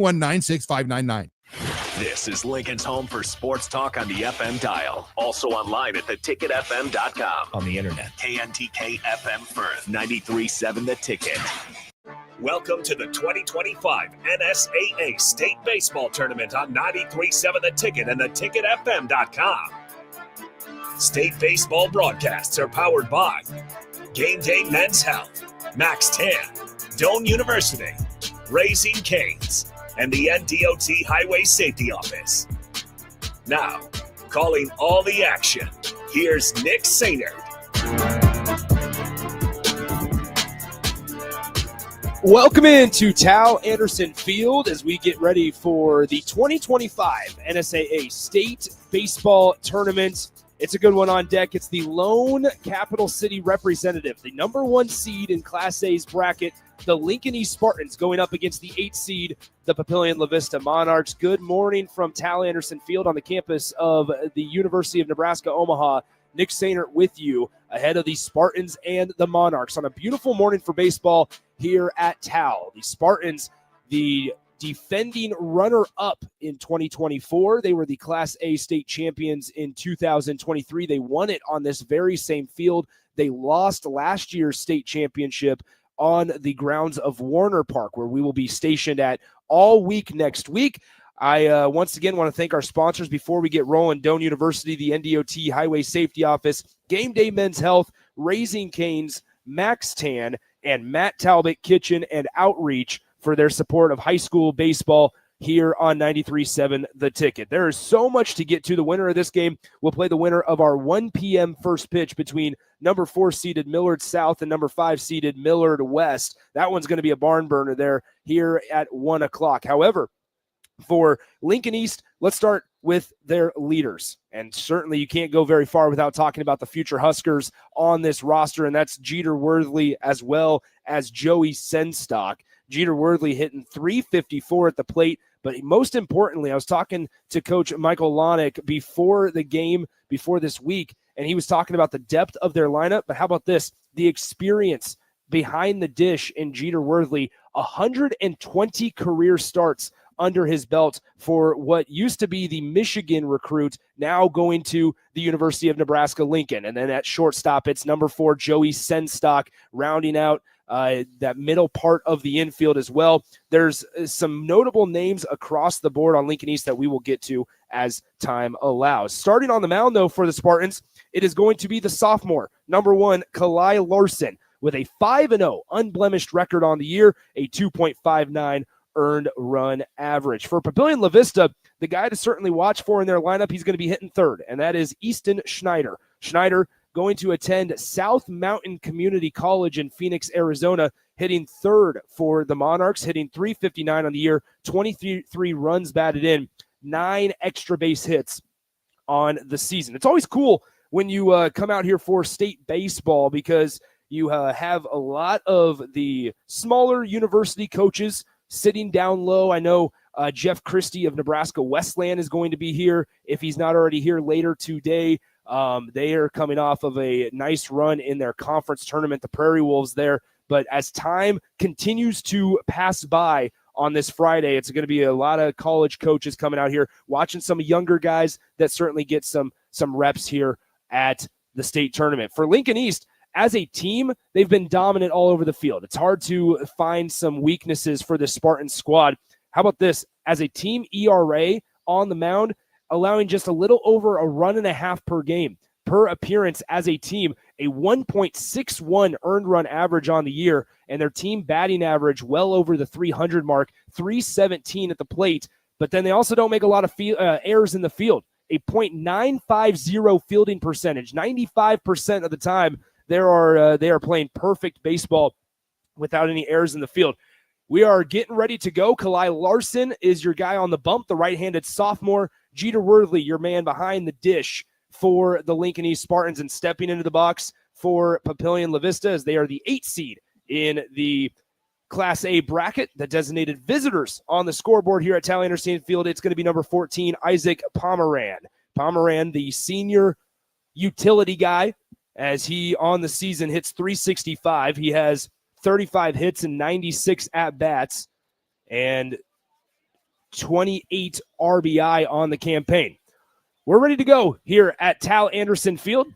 221-96599. This is Lincoln's home for sports talk on the FM dial. Also online at theticketfm.com. On the internet, KNTK FM Firth, 93.7 The Ticket. Welcome to the 2025 NSAA State Baseball Tournament on 93.7 The Ticket and theticketfm.com. State baseball broadcasts are powered by Game Day Men's Health, Max Tan, Doane University, Raising Cane's, and the NDOT Highway Safety Office. Now, calling all the action, here's Nick Sainert. Welcome into Tal Anderson Field as we get ready for the 2025 NSAA State Baseball Tournament. It's a good one on deck. It's the lone Capital City representative, the number 1 seed in Class A's bracket, the Lincoln East Spartans, going up against the 8th seed, the Papillion-La Vista Monarchs. Good morning from Tal Anderson Field on the campus of the University of Nebraska, Omaha. Nick Sainert with you ahead of the Spartans and the Monarchs on a beautiful morning for baseball here at Tal. The Spartans, the defending runner-up in 2024. They were the Class A state champions in 2023. They won it on this very same field. They lost last year's state championship on the grounds of Warner Park, where we will be stationed at all week next week. I once again want to thank our sponsors before we get rolling: Doane University, the NDOT Highway Safety Office, Game Day Men's Health, Raising Cane's, Max Tan, and Matt Talbot Kitchen and Outreach for their support of high school baseball here on 93.7 The Ticket. There is so much to get to. The winner of this game will play the winner of our 1 p.m. first pitch between number 4 seeded Millard South and number 5 seeded Millard West. That one's going to be a barn burner there here at 1 o'clock. However, for Lincoln East, let's start with their leaders. And certainly you can't go very far without talking about the future Huskers on this roster, and that's Jeter Worthley as well as Joey Senstock. Jeter Worthley hitting .354 at the plate. But most importantly, I was talking to Coach Michael Lonick before the game, before this week, and he was talking about the depth of their lineup. But how about this? The experience behind the dish in Jeter Worthley, 120 career starts under his belt for what used to be the Michigan recruit, now going to the University of Nebraska-Lincoln. And then at shortstop, it's number 4, Joey Senstock, rounding out that middle part of the infield as well. There's some notable names across the board on Lincoln East that we will get to as time allows. Starting on the mound, though, for the Spartans, it is going to be the sophomore, number 1, Kalai Larson, with a 5-0 unblemished record on the year, a 2.59 earned run average. For Papillion-La Vista, the guy to certainly watch for in their lineup, he's going to be hitting third, and that is Easton Schneider. Schneider going to attend South Mountain Community College in Phoenix, Arizona, hitting third for the Monarchs, hitting .359 on the year, 23 runs batted in, 9 extra base hits on the season. It's always cool when you come out here for state baseball because you have a lot of the smaller university coaches sitting down low. I know Jeff Christie of Nebraska Westland is going to be here if he's not already here later today. They are coming off of a nice run in their conference tournament, the Prairie Wolves there. But as time continues to pass by on this Friday, it's going to be a lot of college coaches coming out here, watching some younger guys that certainly get some reps here at the state tournament. For Lincoln East, as a team, they've been dominant all over the field. It's hard to find some weaknesses for the Spartan squad. How about this? As a team, ERA on the mound, allowing just a little over a run and a half per game. Per appearance as a team, a 1.61 earned run average on the year, and their team batting average well over the 300 mark, 317 at the plate. But then they also don't make a lot of errors in the field. A .950 fielding percentage, 95% of the time they are playing perfect baseball without any errors in the field. We are getting ready to go. Kalai Larson is your guy on the bump, the right-handed sophomore. Jeter Worthley, your man behind the dish for the Lincoln East Spartans, and stepping into the box for Papillion-La Vista as they are the 8th seed in the Class A bracket. The designated visitors on the scoreboard here at Tal Anderson Field, it's going to be number 14, Isaac Pomeran. Pomeran, the senior utility guy, as he on the season hits .365. He has 35 hits and 96 at-bats. And 28 RBI on the campaign. We're ready to go here at Tal Anderson Field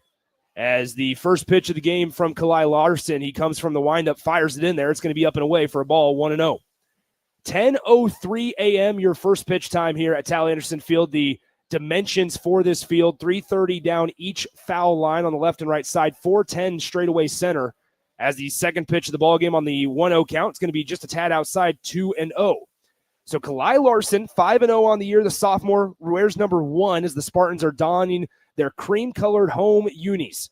as the first pitch of the game from Kalai Larson. He comes from the windup, fires it in there. It's going to be up and away for a ball, 1-0. 10:03 a.m., your first pitch time here at Tal Anderson Field. The dimensions for this field, 330 down each foul line on the left and right side, 410 straightaway center. As the second pitch of the ball game on the 1-0 count, it's going to be just a tad outside, 2-0. So Kalai Larson, 5-0 on the year. The sophomore wears number 1 as the Spartans are donning their cream-colored home unis.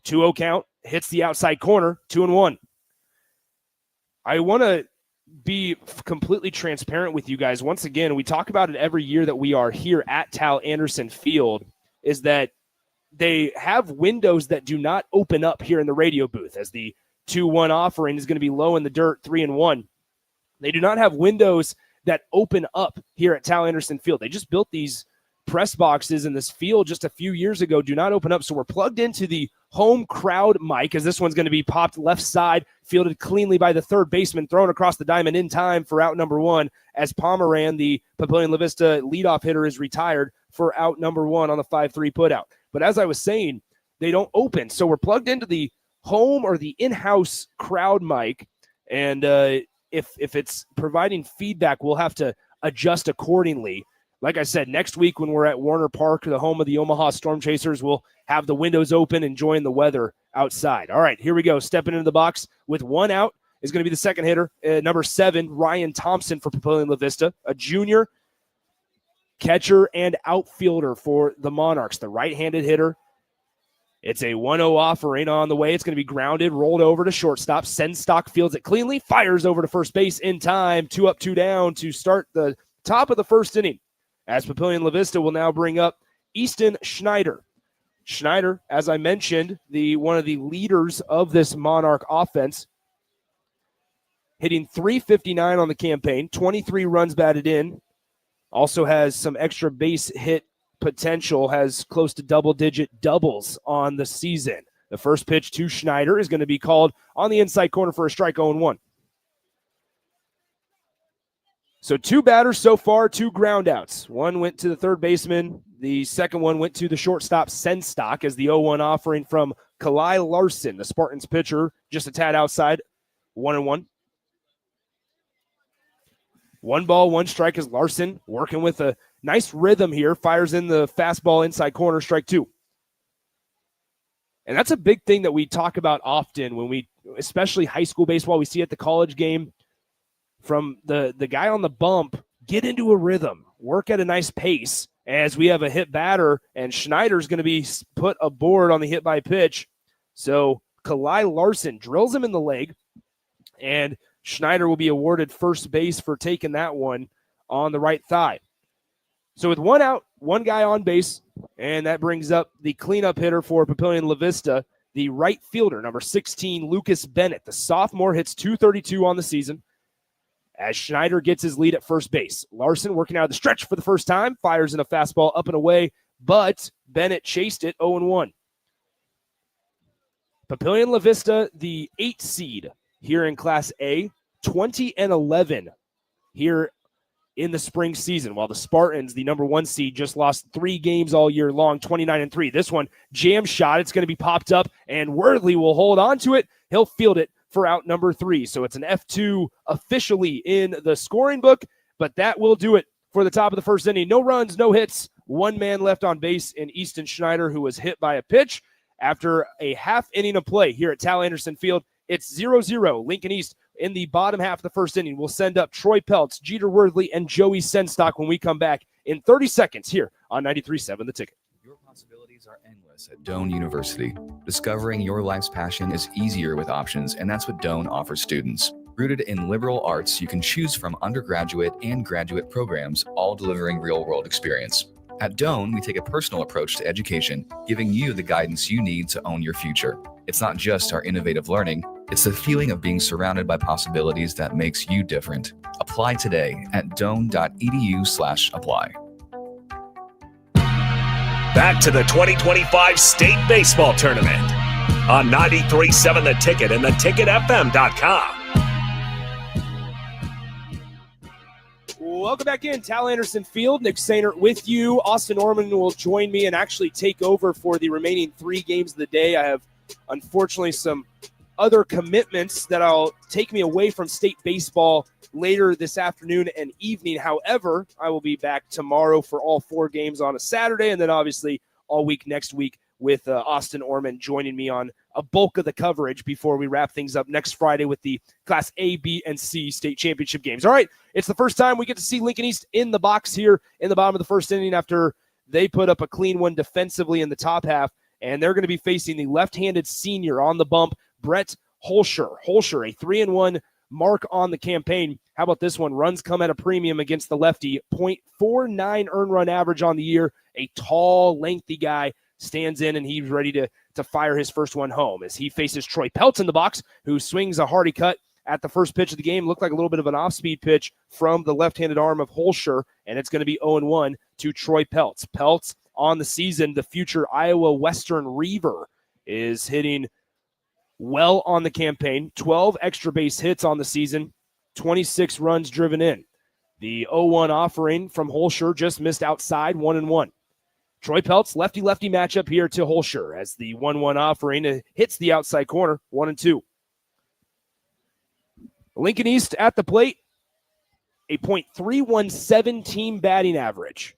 2-0 count, hits the outside corner, 2-1. I want to be completely transparent with you guys. Once again, we talk about it every year that we are here at Tal Anderson Field, is that they have windows that do not open up here in the radio booth, as the 2-1 offering is going to be low in the dirt, 3-1. They do not have windows that open up here at Tal Anderson Field. They just built these press boxes in this field just a few years ago, do not open up. So we're plugged into the home crowd mic, as this one's going to be popped left side, fielded cleanly by the third baseman, thrown across the diamond in time for out number 1, as Pomeran, the Papillion-La Vista leadoff hitter, is retired for out number 1 on the 5-3 putout. But as I was saying, they don't open. So we're plugged into the home or the in-house crowd mic, and if it's providing feedback, we'll have to adjust accordingly. Like I said, next week when we're at Warner Park, the home of the Omaha Storm Chasers, we'll have the windows open, enjoying the weather outside. All right, here we go. Stepping into the box with 1 out is going to be the second hitter, number 7, Ryan Thompson for Papillion-La Vista, a junior catcher and outfielder for the Monarchs, the right-handed hitter. It's a 1-0 offering on the way. It's going to be grounded, rolled over to shortstop. Senstock fields it cleanly, fires over to first base in time. 2 up, 2 down to start the top of the first inning, as Papillion-La Vista will now bring up Easton Schneider. Schneider, as I mentioned, one of the leaders of this Monarch offense, hitting .359 on the campaign, 23 runs batted in, also has some extra base hit potential, has close to double-digit doubles on the season. The first pitch to Schneider is going to be called on the inside corner for a strike, 0-1. So 2 batters so far, 2 groundouts. One went to the third baseman. The second one went to the shortstop, Senstock, as the 0-1 offering from Kalai Larson, the Spartans pitcher, just a tad outside, 1-1. 1 ball, 1 strike as Larson working with a nice rhythm here, fires in the fastball inside corner, strike 2. And that's a big thing that we talk about often when we, especially high school baseball, we see at the college game, from the guy on the bump, get into a rhythm, work at a nice pace, as we have a hit batter, and Schneider's going to be put aboard on the hit by pitch. So Kalai Larson drills him in the leg, and Schneider will be awarded first base for taking that one on the right thigh. So with 1 out, 1 guy on base, and that brings up the cleanup hitter for Papillion-La Vista, the right fielder, number 16, Lucas Bennett. The sophomore hits .232 on the season, as Schneider gets his lead at first base. Larson working out of the stretch for the first time, fires in a fastball up and away, but Bennett chased it, 0-1. Papillion-La Vista, the 8 seed here in Class A, 20-11 here in the spring season, while the Spartans, the number 1 seed, just lost 3 games all year long, 29-3. This one, jam shot. It's going to be popped up, and Worthley will hold on to it. He'll field it for out number 3. So it's an F2 officially in the scoring book, but that will do it for the top of the first inning. No runs, no hits, 1 man left on base in Easton Schneider, who was hit by a pitch. After a half inning of play here at Tal Anderson Field, it's 0-0. Lincoln East in the bottom half of the first inning will send up Troy Peltz, Jeter Worthley, and Joey Senstock when we come back in 30 seconds here on 93.7 The Ticket. Your possibilities are endless at Doane University. Discovering your life's passion is easier with options, and that's what Doane offers students. Rooted in liberal arts, you can choose from undergraduate and graduate programs, all delivering real-world experience. At Doane, we take a personal approach to education, giving you the guidance you need to own your future. It's not just our innovative learning, it's the feeling of being surrounded by possibilities that makes you different. Apply today at doane.edu/apply. Back to the 2025 State Baseball Tournament on 93.7 The Ticket and theticketfm.com. Welcome back in. Tal Anderson Field, Nick Sainert with you. Austin Orman will join me and actually take over for the remaining 3 games of the day. I have, unfortunately, some other commitments that'll take me away from state baseball later this afternoon and evening. However, I will be back tomorrow for all 4 games on a Saturday, and then obviously all week next week with Austin Orman joining me on a bulk of the coverage before we wrap things up next Friday with the Class A, B, and C state championship games. All right, it's the first time we get to see Lincoln East in the box here in the bottom of the first inning after they put up a clean one defensively in the top half, and they're going to be facing the left-handed senior on the bump, Brett Holscher. Holscher, a 3-1 mark on the campaign. How about this one? Runs come at a premium against the lefty, .49 earned run average on the year. A tall, lengthy guy stands in, and he's ready to fire his first one home as he faces Troy Peltz in the box, who swings a hearty cut at the first pitch of the game. Looked like a little bit of an off-speed pitch from the left-handed arm of Holscher, and it's going to be 0-1 to Troy Peltz. Peltz on the season, the future Iowa Western Reaver, is hitting well on the campaign. 12 extra base hits on the season, 26 runs driven in. The 0-1 offering from Holscher just missed outside, 1-1. Troy Peltz, lefty-lefty matchup here to Holscher as the 1-1 offering hits the outside corner, 1-2. Lincoln East at the plate, a .317 team batting average.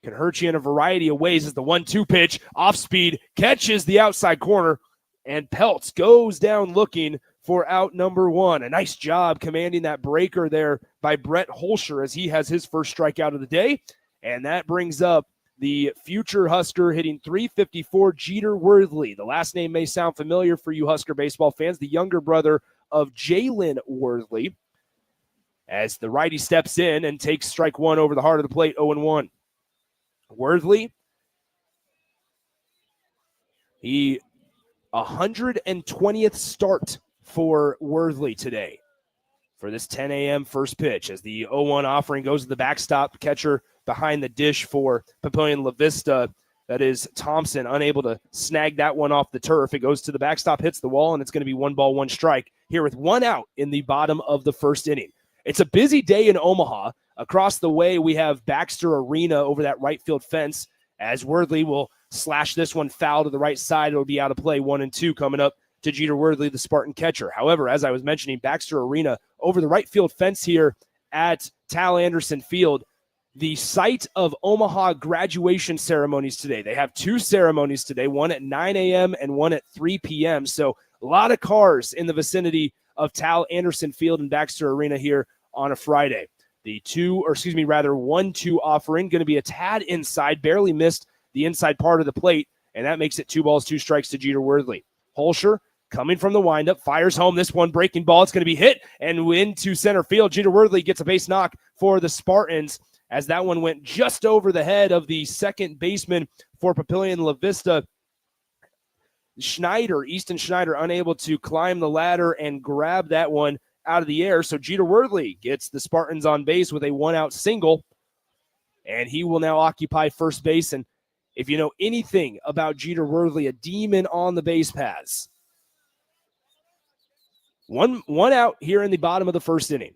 Can hurt you in a variety of ways as the 1-2 pitch, off speed, catches the outside corner, and Peltz goes down looking for out number 1. A nice job commanding that breaker there by Brett Holscher as he has his first strikeout of the day, and that brings up the future Husker hitting .354, Jeter Worthley. The last name may sound familiar for you Husker baseball fans, the younger brother of Jalen Worthley, as the righty steps in and takes strike 1 over the heart of the plate, 0-1. Worthley, he 120th start for Worthley today for this 10 a.m. first pitch as the 0-1 offering goes to the backstop. Catcher behind the dish for Papillion-La Vista. That is Thompson, unable to snag that one off the turf. It goes to the backstop, hits the wall, and it's going to be 1 ball, 1 strike here with 1 out in the bottom of the first inning. It's a busy day in Omaha. Across the way, we have Baxter Arena over that right field fence as Worthley will slash this one foul to the right side. It'll be out of play, 1-2 coming up to Jeter Worthley, the Spartan catcher. However, as I was mentioning, Baxter Arena over the right field fence here at Tal Anderson Field, the site of Omaha graduation ceremonies today. They have 2 ceremonies today, one at 9 a.m. and one at 3 p.m. So a lot of cars in the vicinity of Tal Anderson Field and Baxter Arena here on a Friday. The 1-2 offering going to be a tad inside, barely missed the inside part of the plate, and that makes it 2 balls, 2 strikes to Jeter Worthley. Holscher coming from the windup, fires home this one, breaking ball. It's going to be hit and into center field. Jeter Worthley gets a base knock for the Spartans as that one went just over the head of the second baseman for Papillion-La Vista. Easton Schneider, unable to climb the ladder and grab that one out of the air. So Jeter Worthley gets the Spartans on base with a 1-out single, and he will now occupy first base. And if you know anything about Jeter Worthley, a demon on the base paths. One out here in the bottom of the first inning.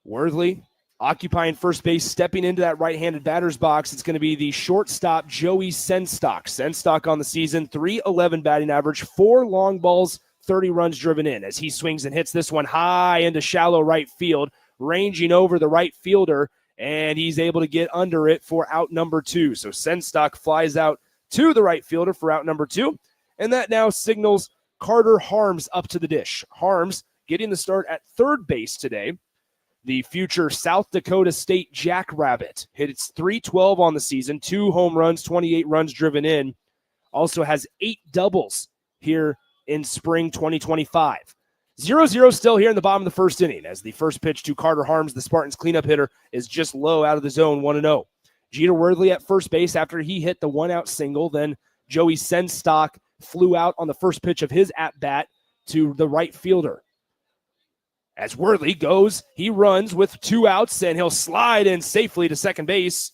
Worthley occupying first base, stepping into that right-handed batter's box. It's going to be the shortstop, Joey Senstock. Senstock on the season, .311 batting average, 4 long balls, 30 runs driven in as he swings and hits this one high into shallow right field, ranging over the right fielder, and he's able to get under it for out number 2. So Senstock flies out to the right fielder for out number 2, and that now signals Carter Harms up to the dish. Harms getting the start at third base today. The future South Dakota State Jackrabbit hit its .312 on the season, 2 home runs, 28 runs driven in. Also has 8 doubles here in spring 2025. 0-0 still here in the bottom of the first inning as the first pitch to Carter Harms, the Spartans cleanup hitter, is just low out of the zone, 1-0. Jeter Worthley at first base after he hit the 1-out single. Then Joey Senstock flew out on the first pitch of his at-bat to the right fielder. As Worthley goes, he runs with 2 outs, and he'll slide in safely to second base.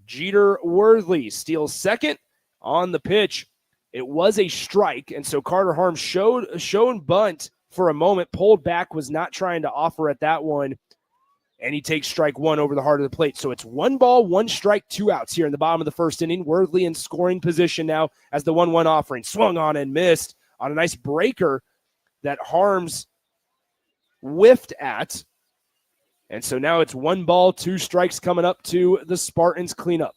Jeter Worthley steals second on the pitch. It was a strike, and so Carter Harms showed bunt for a moment, pulled back, was not trying to offer at that one. and he takes strike one over the heart of the plate. So it's 1 ball, 1 strike, 2 outs here in the bottom of the first inning. Worthley in scoring position now as the 1-1 offering. Swung on and missed on a nice breaker that Harms whiffed at. And so now it's 1 ball, 2 strikes coming up to the Spartans cleanup.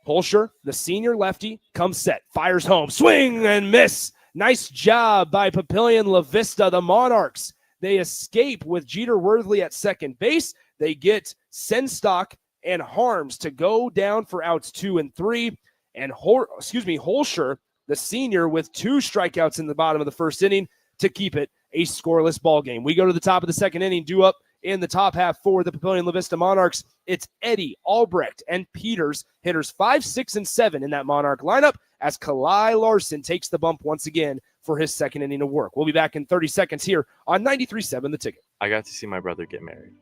Holscher, the senior lefty, comes set, fires home, swing and miss. Nice job by Papillion-La Vista, the Monarchs. They escape with Jeter Worthley at second base. They get Senstock and Harms to go down for outs 2 and 3. And Holscher, the senior, with 2 strikeouts in the bottom of the first inning to keep it a scoreless ball game. We go to the top of the second inning, due up in the top half for the Papillion-La Vista Monarchs. It's Eddie, Albrecht, and Peters, hitters 5, 6, and 7 in that Monarch lineup, as Kalai Larson takes the bump once again for his second inning of work. We'll be back in 30 seconds here on 93.7 The Ticket. I got to see my brother get married.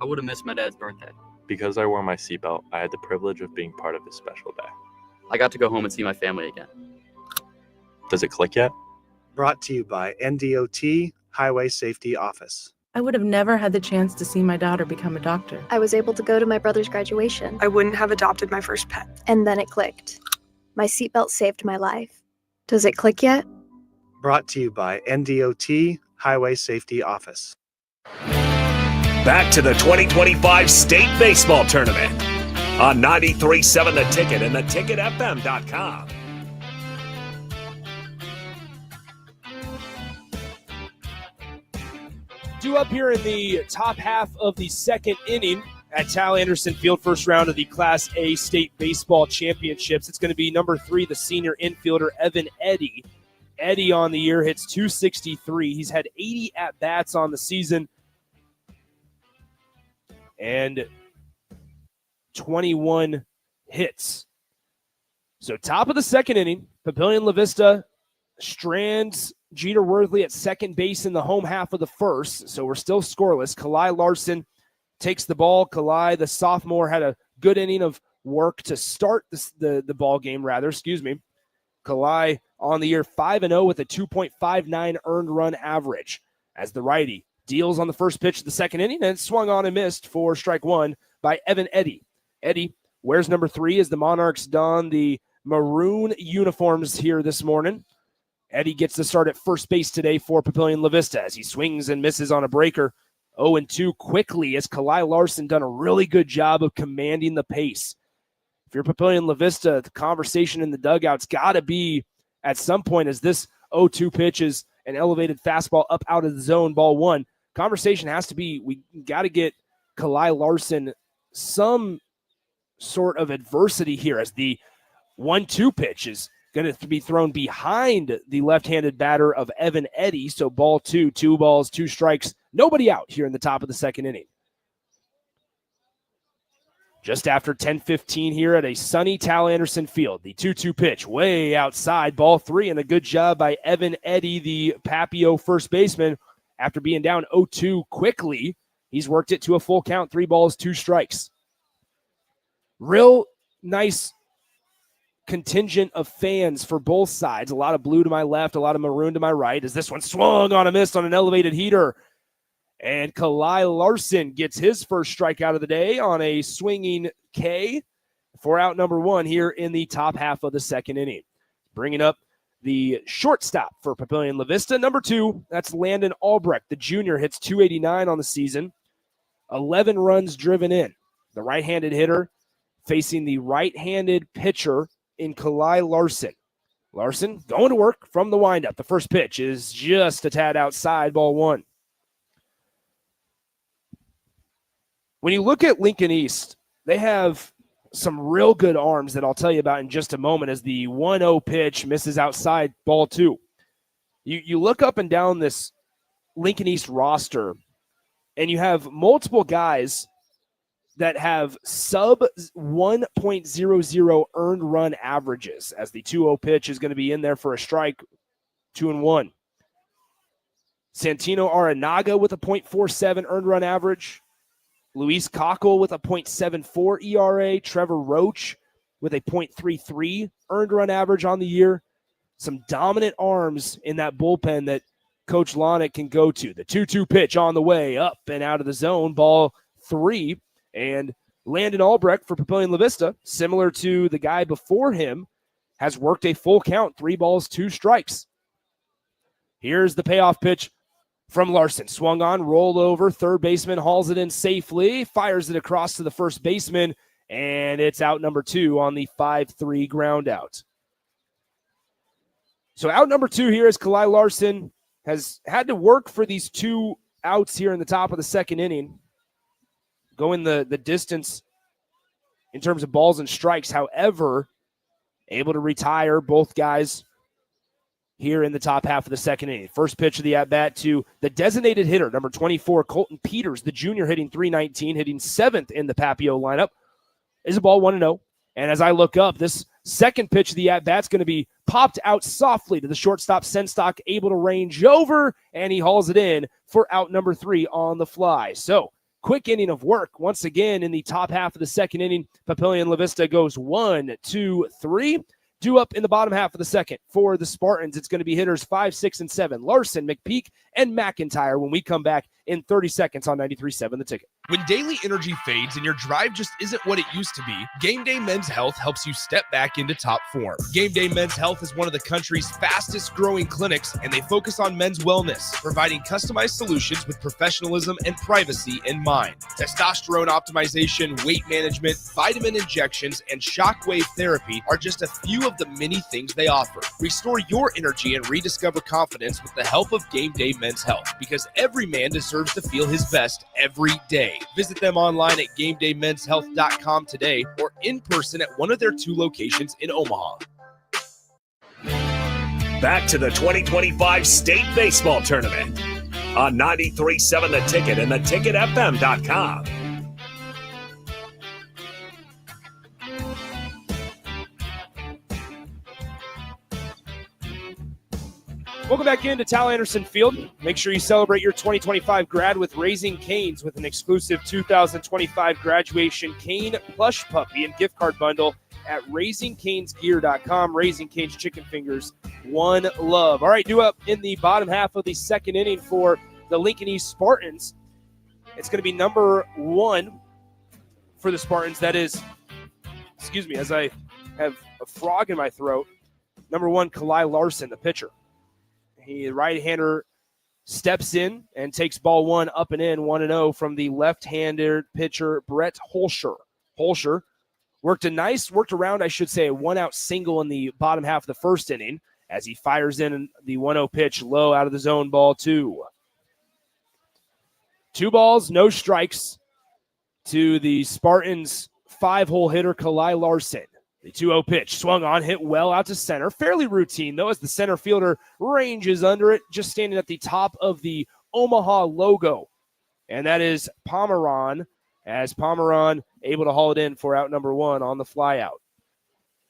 I would have missed my dad's birthday. Because I wore my seatbelt, I had the privilege of being part of his special day. I got to go home and see my family again. Does it click yet? Brought to you by NDOT Highway Safety Office. I would have never had the chance to see my daughter become a doctor. I was able to go to my brother's graduation. I wouldn't have adopted my first pet. And then it clicked. My seatbelt saved my life. Does it click yet? Brought to you by NDOT Highway Safety Office. Back to the 2025 State Baseball Tournament on 93.7 The Ticket and theticketfm.com. Due up here in the top half of the second inning at Tal Anderson Field, first round of the Class A State Baseball Championships. It's going to be number 3, the senior infielder, Evan Eddy. Eddy on the year hits .263. He's had 80 at-bats on the season and 21 hits. So top of the second inning, Papillion-La Vista strands Jeter Worthley at second base in the home half of the first, so we're still scoreless. Kalai Larson takes the ball. Kalai, the sophomore, had a good inning of work to start the ball game, Kalai on the year 5-0 with a 2.59 earned run average as the righty deals on the first pitch of the second inning and swung on and missed for strike one by Evan Eddy. Eddy wears number 3 as the Monarchs don the maroon uniforms here this morning. Eddy gets the start at first base today for Papillion-La Vista as he swings and misses on a breaker. 0-2 quickly as Kalai Larson done a really good job of commanding the pace. If you're Papillion-La Vista, the conversation in the dugout's got to be at some point as this 0-2 pitch is an elevated fastball up out of the zone, ball 1. Conversation has to be, we got to get Kalai Larson some sort of adversity here as the 1-2 pitch is going to be thrown behind the left-handed batter of Evan Eddy. So ball 2, 2 balls, 2 strikes, nobody out here in the top of the second inning. Just after 10:15 here at a sunny Tal Anderson Field, the 2-2 pitch way outside, ball 3, and a good job by Evan Eddy, the Papio first baseman. After being down 0-2 quickly, he's worked it to a full count, 3 balls, 2 strikes. Real nice contingent of fans for both sides. A lot of blue to my left, a lot of maroon to my right, as this one swung on a miss on an elevated heater. And Kalai Larson gets his first strikeout of the day on a swinging K for out number 1 here in the top half of the second inning. Bringing up the shortstop for Papillion-La Vista, number 2, that's Landon Albrecht. The junior hits .289 on the season, 11 runs driven in. The right-handed hitter facing the right-handed pitcher in Kalai Larson. Larson going to work from the windup. The first pitch is just a tad outside, ball 1. When you look at Lincoln East, they have some real good arms that I'll tell you about in just a moment as the 1-0 pitch misses outside, ball 2. You look up and down this Lincoln East roster, and you have multiple guys that have sub 1.00 earned run averages as the 2-0 pitch is going to be in there for a strike, 2-1. Santino Aranaga with a .47 earned run average. Luis Cockle with a .74 ERA. Trevor Roach with a .33 earned run average on the year. Some dominant arms in that bullpen that Coach Lonick can go to. The 2-2 pitch on the way, up and out of the zone, ball 3. And Landon Albrecht for Papillion-La Vista, similar to the guy before him, has worked a full count, 3 balls, 2 strikes. Here's the payoff pitch from Larson. Swung on, rolled over, third baseman hauls it in safely, fires it across to the first baseman, and it's out number 2 on the 5-3 ground out. So out number 2 here is Kalai Larson. Has had to work for these 2 outs here in the top of the second inning. Going the distance in terms of balls and strikes. However, able to retire both guys here in the top half of the second inning. First pitch of the at-bat to the designated hitter, number 24, Colton Peters, the junior, hitting .319, hitting 7th in the Papio lineup. Is a ball 1-0. And as I look up, this second pitch of the at-bat's going to be popped out softly to the shortstop, Senstock, able to range over, and he hauls it in for out number 3 on the fly. So, quick inning of work. Once again, in the top half of the second inning, Papillion-La Vista goes 1, 2, 3. Due up in the bottom half of the second for the Spartans, it's going to be hitters 5, 6, and 7. Larson, McPeak, and McIntyre when we come back in 30 seconds on 93.7 The Ticket. When daily energy fades and your drive just isn't what it used to be, Game Day Men's Health helps you step back into top form. Game Day Men's Health is one of the country's fastest growing clinics, and they focus on men's wellness, providing customized solutions with professionalism and privacy in mind. Testosterone optimization, weight management, vitamin injections, and shockwave therapy are just a few of the many things they offer. Restore your energy and rediscover confidence with the help of Game Day Men's Health, because every man deserves to feel his best every day. Visit them online at GameDayMen'sHealth.com today or in person at one of their 2 locations in Omaha. Back to the 2025 State Baseball Tournament on 93.7 The Ticket and theticketfm.com. Welcome back into Tal Anderson Field. Make sure you celebrate your 2025 grad with Raising Cane's with an exclusive 2025 graduation cane plush puppy and gift card bundle at RaisingCanesGear.com. Raising Cane's chicken fingers, one love. All right, due up in the bottom half of the second inning for the Lincoln East Spartans. It's going to be number 1 for the Spartans. That is, excuse me, as I have a frog in my throat, number 1, Kalai Larson, the pitcher. The right-hander steps in and takes ball 1 up and in, 1-0 from the left-handed pitcher, Brett Holscher. Holscher worked around, a one-out single in the bottom half of the first inning as he fires in the 1-0 pitch low out of the zone, ball 2. 2 balls, no strikes to the Spartans' 5-hole hitter, Kalai Larson. The 2-0 pitch swung on, hit well out to center. Fairly routine, though, as the center fielder ranges under it, just standing at the top of the Omaha logo. And that is Pomeron, as Pomeron able to haul it in for out number 1 on the fly out.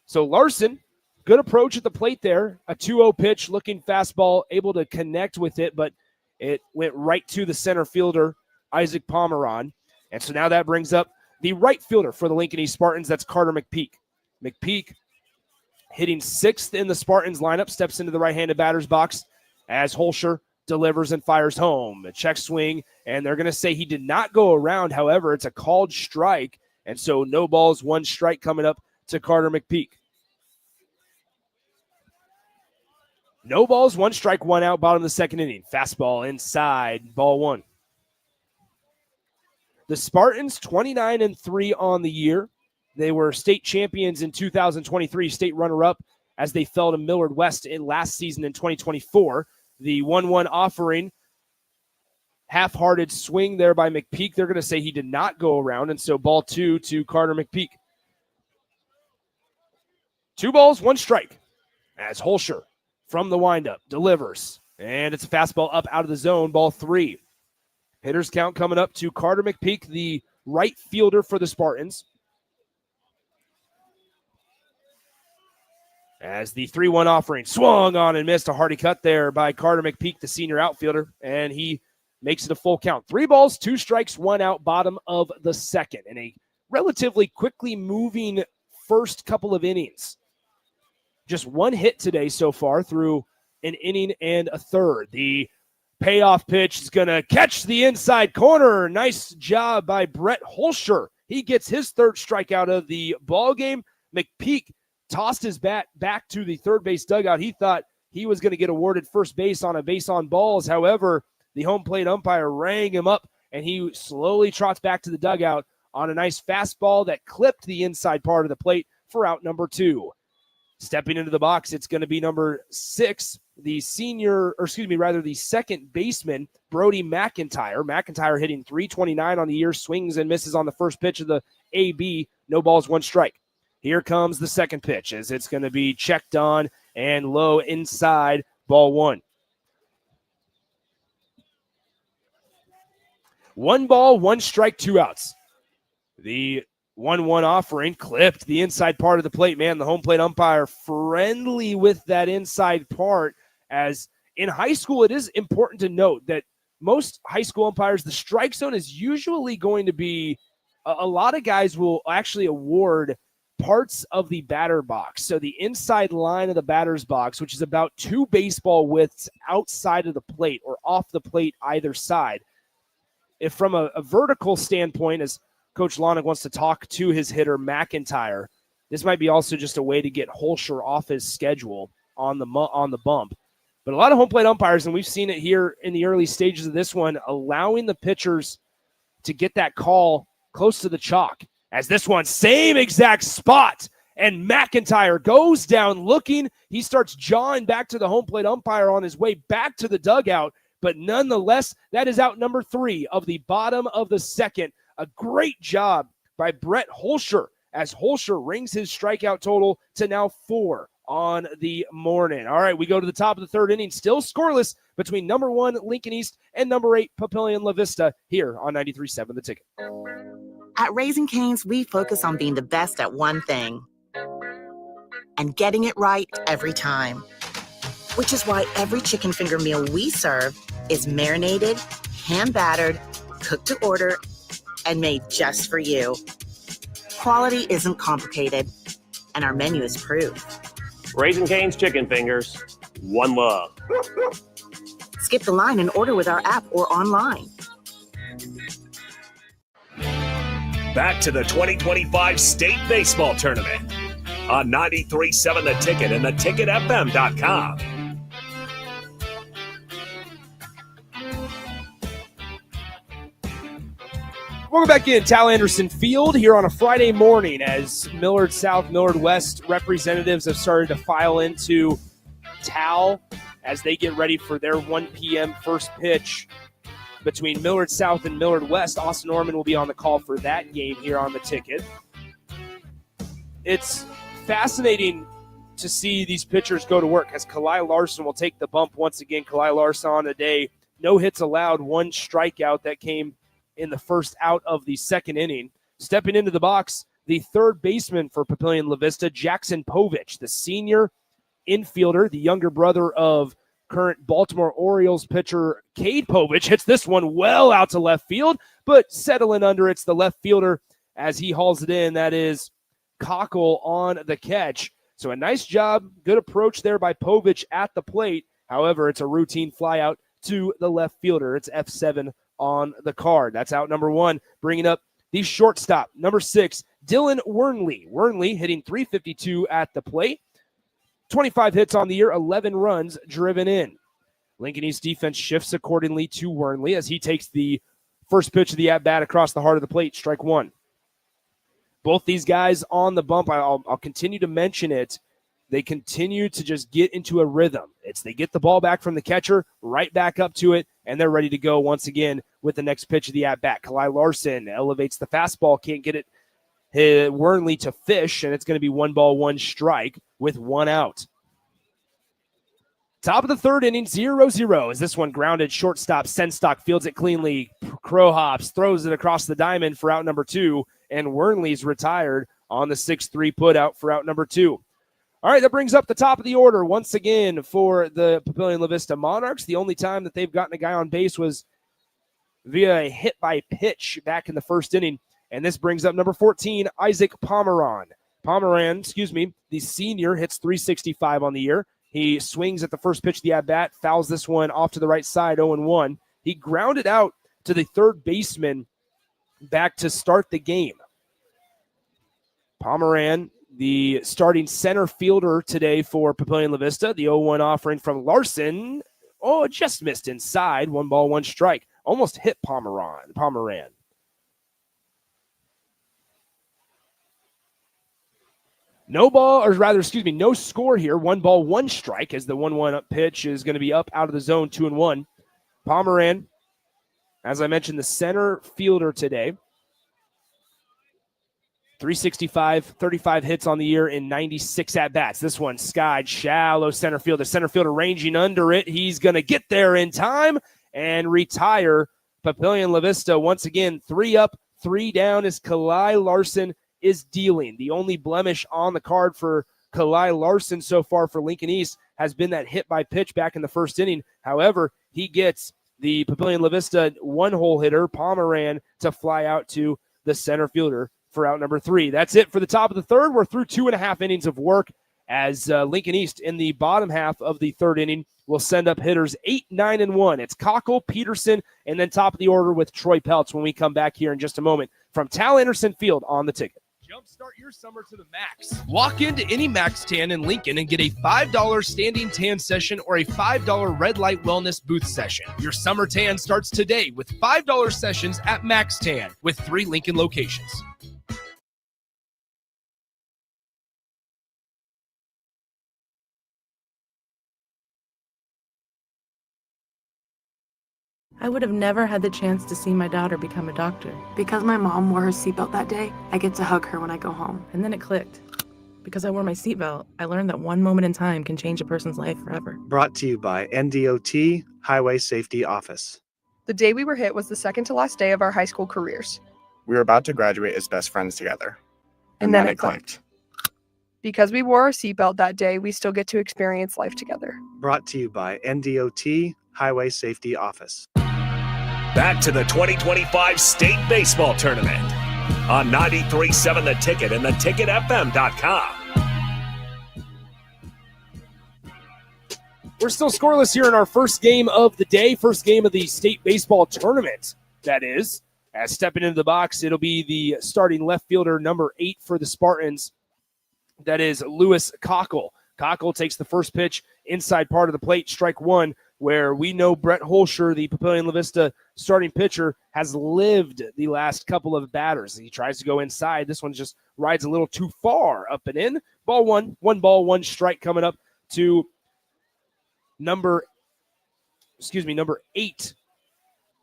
So Larson, good approach at the plate there. A 2-0 pitch, looking fastball, able to connect with it, but it went right to the center fielder, Isaac Pomeron. And so now that brings up the right fielder for the Lincoln East Spartans. That's Carter McPeak. McPeak, hitting 6th in the Spartans lineup, steps into the right-handed batter's box as Holscher delivers and fires home. A check swing, and they're going to say he did not go around. However, it's a called strike, and so no balls, 1 strike coming up to Carter McPeak. No balls, 1 strike, 1 out, bottom of the second inning. Fastball inside, ball 1. The Spartans, 29-3 on the year. They were state champions in 2023, state runner-up as they fell to Millard West in last season in 2024. The 1-1 offering, half-hearted swing there by McPeak. They're going to say he did not go around, and so ball 2 to Carter McPeak. 2 balls, 1 strike as Holscher from the windup delivers, and it's a fastball up out of the zone, ball 3. Hitters count coming up to Carter McPeak, the right fielder for the Spartans. As the 3-1 offering swung on and missed, a hearty cut there by Carter McPeak, the senior outfielder, and he makes it a full count. 3 balls, 2 strikes, 1 out, bottom of the second, in a relatively quickly moving first couple of innings. Just 1 hit today so far through an inning and a third. The Payoff pitch is going to catch the inside corner. Nice job by Brett Holscher. He gets his third strikeout of the ball game. McPeak tossed his bat back to the third base dugout. He thought he was going to get awarded first base on a base on balls. However, the home plate umpire rang him up, and he slowly trots back to the dugout on a nice fastball that clipped the inside part of the plate for out number 2. Stepping into the box, it's going to be number 6, the second baseman, Brody McIntyre. McIntyre hitting .329 on the year, swings and misses on the first pitch of the AB. No balls, 1 strike. Here comes the second pitch as it's going to be checked on and low inside, ball 1. 1 ball, 1 strike, 2 outs. The 1-1 offering clipped the inside part of the plate. Man, the home plate umpire friendly with that inside part, as in high school, it is important to note that most high school umpires, the strike zone is usually going to be, a lot of guys will actually award parts of the batter box. So the inside line of the batter's box, which is about 2 baseball widths outside of the plate or off the plate either side. If from a vertical standpoint, as Coach Lonig wants to talk to his hitter, McIntyre, this might be also just a way to get Holscher off his schedule on the bump. But a lot of home plate umpires, and we've seen it here in the early stages of this one, allowing the pitchers to get that call close to the chalk. As this one, same exact spot, and McIntyre goes down looking. He starts jawing back to the home plate umpire on his way back to the dugout. But nonetheless, that is out number 3 of the bottom of the second. A great job by Brett Holscher, as Holscher rings his strikeout total to now 4 on the morning. All right, we go to the top of the third inning, still scoreless between number 1 Lincoln East and number 8 Papillion-La Vista here on 93.7 The Ticket. At Raising Cane's, we focus on being the best at one thing and getting it right every time, which is why every chicken finger meal we serve is marinated, hand-battered, cooked to order, and made just for you. Quality isn't complicated, and our menu is proof. Raising Cane's Chicken Fingers, one love. Skip the line and order with our app or online. Back to the 2025 State Baseball Tournament on 93.7 The Ticket and theticketfm.com. Welcome back in Tal Anderson Field here on a Friday morning as Millard South, Millard West representatives have started to file into Tal as they get ready for their 1 p.m. first pitch between Millard South and Millard West. Austin Norman will be on the call for that game here on The Ticket. It's fascinating to see these pitchers go to work as Kalai Larson will take the bump once again. Kalai Larson on the day, no hits allowed, 1 strikeout that came in the first out of the second inning. Stepping into the box, the third baseman for Papillion-La Vista, Jackson Povich, the senior infielder, the younger brother of current Baltimore Orioles pitcher Cade Povich, hits this one well out to left field, but settling under it's the left fielder as he hauls it in. That is Cockle on the catch. So a nice job, good approach there by Povich at the plate. However, it's a routine fly out to the left fielder. It's F7 on the card. That's out number 1. Bringing up the shortstop, number 6, Dylan Wernley. Wernley hitting .352 at the plate. 25 hits on the year, 11 runs driven in. Lincoln East defense shifts accordingly to Wernley as he takes the first pitch of the at-bat across the heart of the plate, strike 1. Both these guys on the bump, I'll continue to mention it. They continue to just get into a rhythm. They get the ball back from the catcher, right back up to it, and they're ready to go once again with the next pitch of the at-bat. Kalai Larson elevates the fastball, can't get it Wernley to fish, and it's going to be 1 ball, 1 strike with 1 out. Top of the third inning, 0-0 as this one grounded shortstop. Senstock fields it cleanly. Crow hops, throws it across the diamond for out number 2, and Wernley's retired on the 6-3 put out for out number 2. All right, that brings up the top of the order once again for the Papillion-La Vista Monarchs. The only time that they've gotten a guy on base was via a hit by pitch back in the first inning. And this brings up number 14, Isaac Pomeran. The senior, hits .365 on the year. He swings at the first pitch of the at-bat, fouls this one off to the right side, 0-1. He grounded out to the third baseman back to start the game. Pomeran, the starting center fielder today for Papillion-La Vista. The 0-1 offering from Larson. Oh, just missed inside. 1 ball, 1 strike. Almost hit Pomeran. No score here. 1 ball, 1 strike as the 1-1 up pitch is going to be up out of the zone, 2-1. Pomeran, as I mentioned, the center fielder today. 365, 35 hits on the year in 96 at-bats. This one skied shallow center field. The center fielder ranging under it. He's going to get there in time and retire. Papillion-La Vista once again 3 up, 3 down as Kalai Larson is dealing. The only blemish on the card for Kalai Larson so far for Lincoln East has been that hit by pitch back in the first inning. However, he gets the Papillion-La Vista 1-hole hitter, Pomeran, to fly out to the center fielder for out number 3. That's it for the top of the third. We're through 2.5 innings of work as Lincoln East in the bottom half of the third inning will send up hitters 8, 9, and 1. It's Cockle, Peterson, and then top of the order with Troy Peltz when we come back here in just a moment from Tal Anderson Field on the ticket. Jumpstart your summer to the max. Walk into any Max Tan in Lincoln and get a $5 standing tan session or a $5 red light wellness booth session. Your summer tan starts today with $5 sessions at Max Tan with 3 Lincoln locations. I would have never had the chance to see my daughter become a doctor. Because my mom wore her seatbelt that day, I get to hug her when I go home. And then it clicked. Because I wore my seatbelt, I learned that one moment in time can change a person's life forever. Brought to you by NDOT Highway Safety Office. The day we were hit was the second to last day of our high school careers. We were about to graduate as best friends together. And then it clicked. Because we wore our seatbelt that day, we still get to experience life together. Brought to you by NDOT Highway Safety Office. Back to the 2025 State Baseball Tournament on 93.7 The Ticket and theticketfm.com. We're still scoreless here in our first game of the day, first game of the State Baseball Tournament, that is. As stepping into the box, it'll be the starting left fielder, number 8 for the Spartans. That is Lewis Cockle. Cockle takes the first pitch inside part of the plate, strike 1, where we know Brett Holscher, the Papillion-La Vista starting pitcher, has lived the last couple of batters. He tries to go inside. This one just rides a little too far up and in. Ball 1, 1 ball, 1 strike coming up to number 8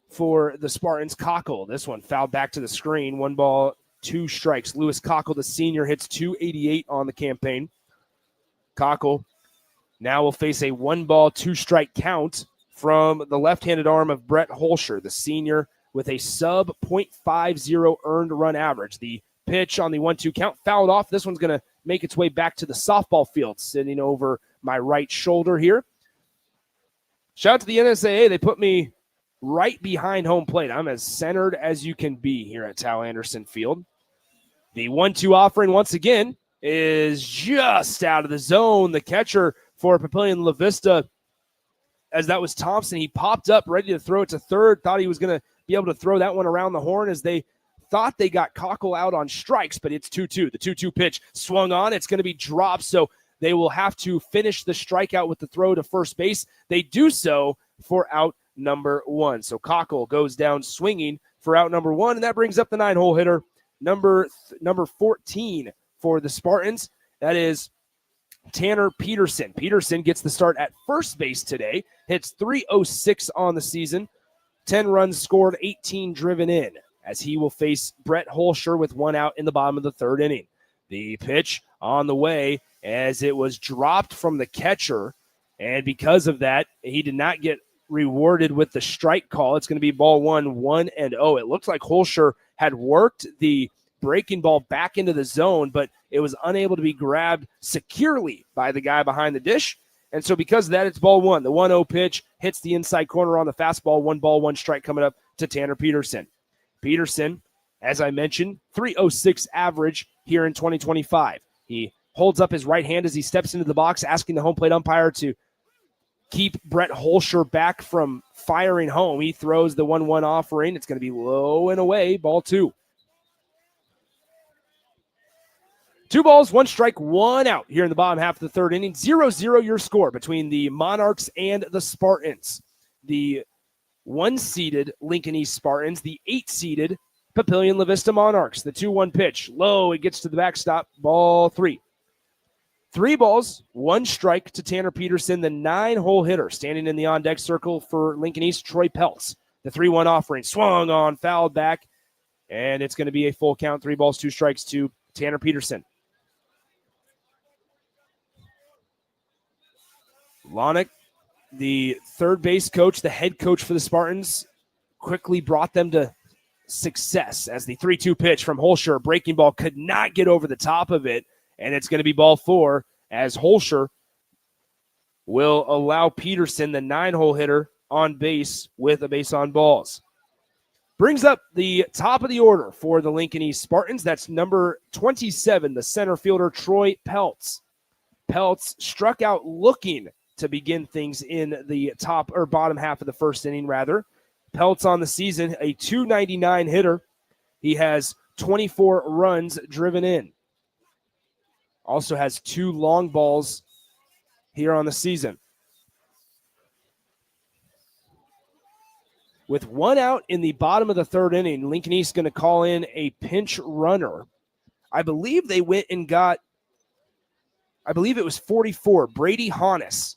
for the Spartans, Cockle. This one fouled back to the screen. 1 ball, 2 strikes. Lewis Cockle, the senior, hits .288 on the campaign. Cockle now will face a 1 ball, 2 strike count from the left-handed arm of Brett Holscher, the senior, with a sub .50 earned run average. The pitch on the 1-2 count fouled off. This one's going to make its way back to the softball field, sitting over my right shoulder here. Shout out to the NSAA. They put me right behind home plate. I'm as centered as you can be here at Tal Anderson Field. The 1-2 offering once again is just out of the zone. The catcher for Papillion-La Vista, as that was Thompson, he popped up ready to throw it to third, thought he was going to be able to throw that one around the horn as they thought they got Cockle out on strikes, but it's 2-2. The 2-2 pitch swung on. It's going to be dropped, so they will have to finish the strikeout with the throw to first base. They do so for out number 1. So Cockle goes down swinging for out number 1, and that brings up the 9-hole hitter, number 14 for the Spartans. That is Tanner Peterson. Peterson gets the start at first base today, hits .306 on the season, 10 runs scored, 18 driven in, as he will face Brett Holscher with 1 out in the bottom of the third inning. The pitch on the way as it was dropped from the catcher, and because of that, he did not get rewarded with the strike call. It's going to be ball 1, 1-0. It looks like Holscher had worked the breaking ball back into the zone, but it was unable to be grabbed securely by the guy behind the dish. And so because of that, it's ball 1. The 1-0 pitch hits the inside corner on the fastball. 1 ball, 1 strike coming up to Tanner Peterson. Peterson, as I mentioned, .306 average here in 2025. He holds up his right hand as he steps into the box, asking the home plate umpire to keep Brett Holscher back from firing home. He throws the 1-1 offering. It's going to be low and away, ball 2. 2 balls, 1 strike, 1 out here in the bottom half of the third inning. 0-0 your score between the Monarchs and the Spartans. The 1-seeded Lincoln East Spartans, the 8-seeded Papillion-La Vista Monarchs. The 2-1 pitch, low, it gets to the backstop, ball 3. 3 balls, 1 strike to Tanner Peterson, the 9-hole hitter. Standing in the on-deck circle for Lincoln East, Troy Peltz. The 3-1 offering, swung on, fouled back, and it's going to be a full count, 3 balls, 2 strikes to Tanner Peterson. Lonick, the third base coach, the head coach for the Spartans, quickly brought them to success as the 3-2 pitch from Holscher, breaking ball, could not get over the top of it, and it's going to be ball 4 as Holscher will allow Peterson, the 9-hole hitter, on base with a base on balls. Brings up the top of the order for the Lincoln East Spartans. That's number 27, the center fielder, Troy Peltz. Peltz struck out looking to begin things in the top or bottom half of the first inning, rather. Peltz on the season, a .299 hitter. He has 24 runs driven in. Also has 2 long balls here on the season. With 1 out in the bottom of the third inning, Lincoln East going to call in a pinch runner. I believe they went and got, I believe it was 44, Brady Honus.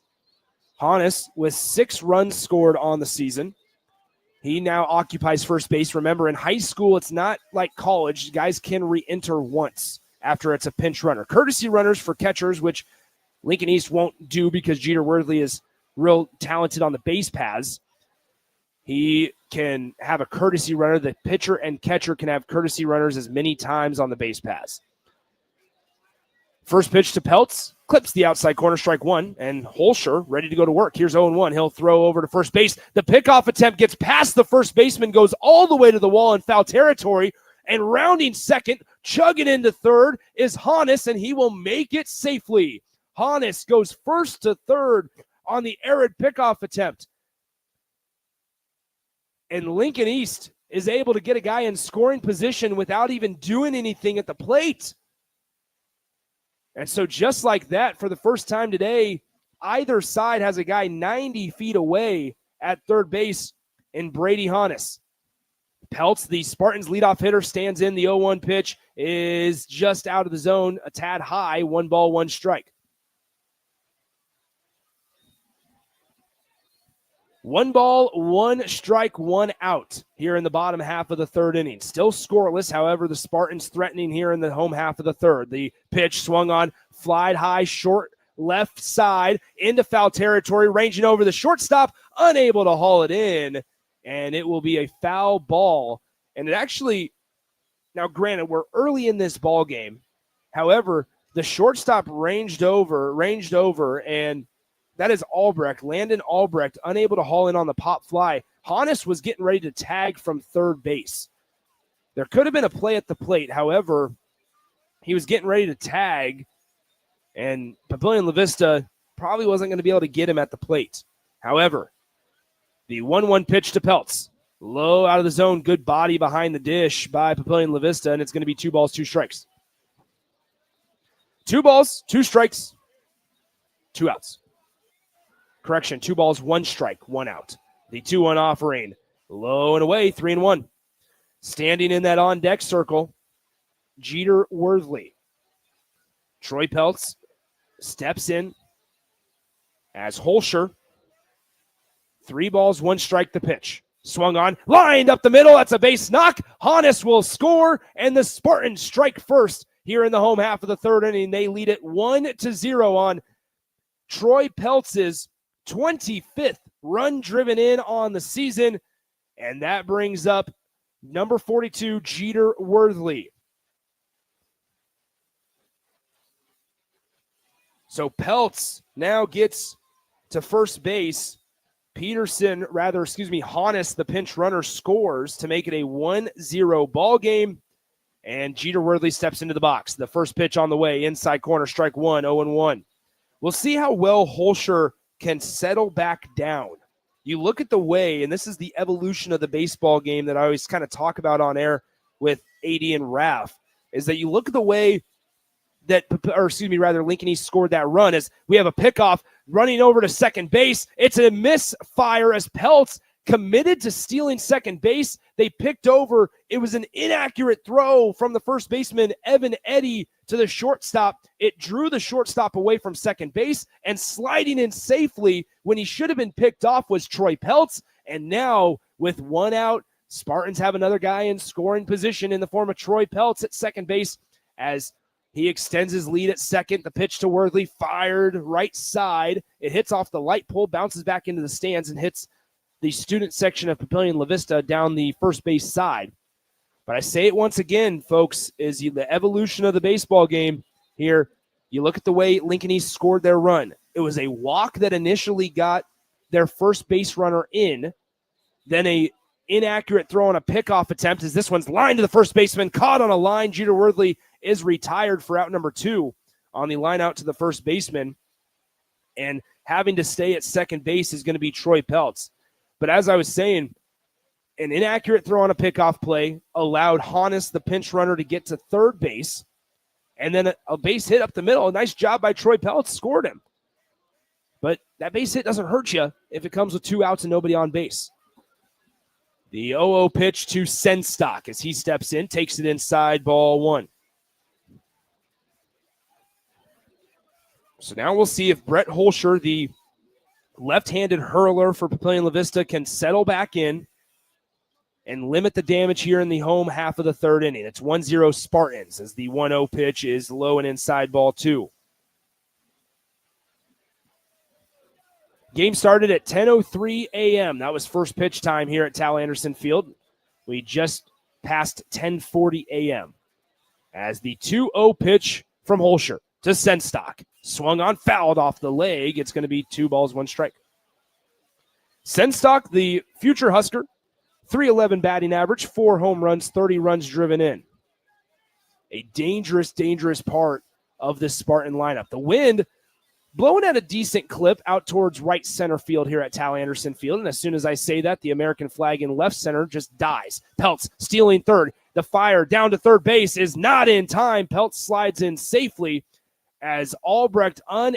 Honus with 6 runs scored on the season. He now occupies first base. Remember, in high school, it's not like college. Guys can re-enter once after it's a pinch runner. Courtesy runners for catchers, which Lincoln East won't do because Jeter Worthley is real talented on the base paths. He can have a courtesy runner. The pitcher and catcher can have courtesy runners as many times on the base paths. First pitch to Peltz, clips the outside corner, strike 1, and Holscher ready to go to work. Here's 0-1. He'll throw over to first base. The pickoff attempt gets past the first baseman, goes all the way to the wall in foul territory, and rounding second, chugging into third is Honus, and he will make it safely. Honus goes first to third on the arid pickoff attempt. And Lincoln East is able to get a guy in scoring position without even doing anything at the plate. And so just like that, for the first time today, either side has a guy 90 feet away at third base in Brady Honus. Peltz, the Spartans' leadoff hitter, stands in. The 0-1 pitch is just out of the zone, a tad high, 1 ball, 1 strike. 1 ball, 1 strike, 1 out here in the bottom half of the third inning. Still scoreless, however, the Spartans threatening here in the home half of the third. The pitch swung on, flied high, short left side, into foul territory, ranging over the shortstop, unable to haul it in, and it will be a foul ball. And it actually, now granted, we're early in this ball game. However, the shortstop ranged over, and that is Albrecht, Landon Albrecht, unable to haul in on the pop fly. Honus was getting ready to tag from third base. There could have been a play at the plate. However, he was getting ready to tag, and Papillion-La Vista probably wasn't going to be able to get him at the plate. However, the 1-1 pitch to Peltz. Low out of the zone, good body behind the dish by Papillion-La Vista, and it's going to be 2 balls, 2 strikes. 2 balls, 2 strikes, 2 outs. Correction, 2 balls, 1 strike, 1 out. The 2-1 offering, low and away, 3-1. Standing in that on-deck circle, Jeter Worthley. Troy Peltz steps in as Holscher. 3 balls, 1 strike, the pitch. Swung on, lined up the middle, that's a base knock. Honus will score, and the Spartans strike first here in the home half of the third inning. They lead it 1-0 on Troy Peltz's 25th run driven in on the season, and that brings up number 42, Jeter Worthley. So Peltz now gets to first base. Honus, the pinch runner, scores to make it a 1-0 ball game. And Jeter Worthley steps into the box. The first pitch on the way, inside corner, strike one, 0-1. We'll see how well Holscher can settle back down. You look at the way, and this is the evolution of the baseball game that I always kind of talk about on air with AD and Raph, is that you look at the way that, Lincoln East scored that run as we have a pickoff running over to second base. It's a misfire as Peltz committed to stealing second base. They picked over. It was an inaccurate throw from the first baseman, Evan Eddy, to the shortstop. It drew the shortstop away from second base, and sliding in safely when he should have been picked off was Troy Peltz. And now with one out, Spartans have another guy in scoring position in the form of Troy Peltz at second base as he extends his lead at second. The pitch to Worthley, fired right side. It hits off the light pole, bounces back into the stands, and hits the student section of Papillion-La Vista down the first base side. But I say it once again, folks, is the evolution of the baseball game here. You look at the way Lincoln East scored their run. It was a walk that initially got their first base runner in, then a inaccurate throw on a pickoff attempt as this one's lined to the first baseman, caught on a line. Jeter Worthley is retired for out number 2 on the line out to the first baseman. And having to stay at second base is going to be Troy Peltz. But as I was saying, an inaccurate throw on a pickoff play allowed Hannes, the pinch runner, to get to third base. And then a base hit up the middle. A nice job by Troy Peltz, scored him. But that base hit doesn't hurt you if it comes with 2 outs and nobody on base. The 0-0 pitch to Senstock as he steps in, takes it inside, ball 1. So now we'll see if Brett Holscher, the left-handed hurler for Papillion-La Vista, can settle back in and limit the damage here in the home half of the third inning. It's 1-0 Spartans as the 1-0 pitch is low and inside, ball 2. Game started at 10:03 a.m. That was first pitch time here at Tal Anderson Field. We just passed 10:40 a.m. as the 2-0 pitch from Holscher to Senstock. Swung on, fouled off the leg. It's going to be 2 balls, 1 strike. Senstock, the future Husker, .311 batting average, 4 home runs, 30 runs driven in. A dangerous, dangerous part of this Spartan lineup. The wind blowing at a decent clip out towards right center field here at Tal Anderson Field. And as soon as I say that, the American flag in left center just dies. Peltz stealing third. The fire down to third base is not in time. Peltz slides in safely as Albrecht behind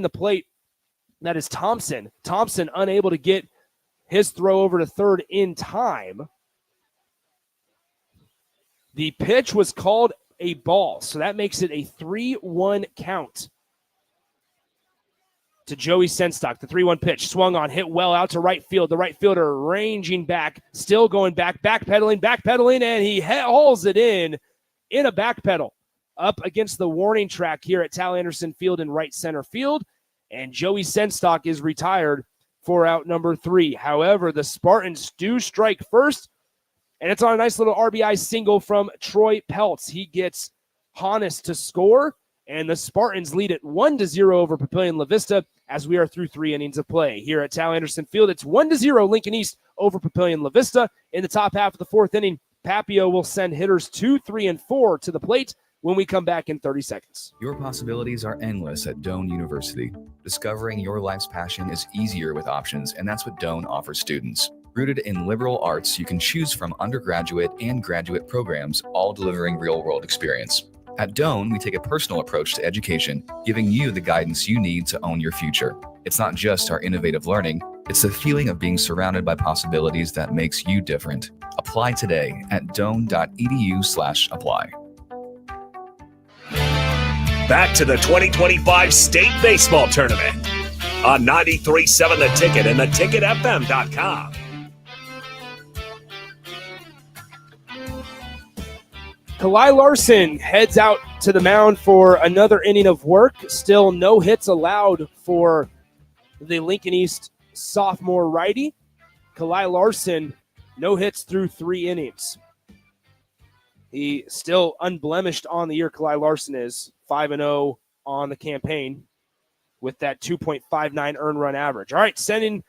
the plate. That is Thompson. Thompson unable to get his throw over to third in time. The pitch was called a ball, so that makes it a 3-1 count to Joey Senstock. The 3-1 pitch swung on, hit well out to right field. The right fielder ranging back, still going back, backpedaling, and he hauls it in a backpedal up against the warning track here at Tal Anderson Field in right center field, and Joey Senstock is retired for out number 3. However, the Spartans do strike first, and it's on a nice little RBI single from Troy Peltz. He gets Hannes to score, and the Spartans lead it 1-0 over Papillion-La Vista as we are through 3 innings of play. Here at Tal Anderson Field, it's 1-0 Lincoln East over Papillion-La Vista. In the top half of the 4th inning, Papio will send hitters 2, 3, and 4 to the plate when we come back in 30 seconds. Your possibilities are endless at Doane University. Discovering your life's passion is easier with options, and that's what Doane offers students. Rooted in liberal arts, you can choose from undergraduate and graduate programs, all delivering real-world experience. At Doane, we take a personal approach to education, giving you the guidance you need to own your future. It's not just our innovative learning, it's the feeling of being surrounded by possibilities that makes you different. Apply today at doane.edu/apply. Back to the 2025 State Baseball Tournament on 93.7 The Ticket and theticketfm.com. Kalai Larson heads out to the mound for another inning of work. Still no hits allowed for the Lincoln East sophomore righty. Kalai Larson, no hits through 3 innings. He still unblemished on the year. Kalai Larson is 5-0 on the campaign with that 2.59 earned run average. All right, sending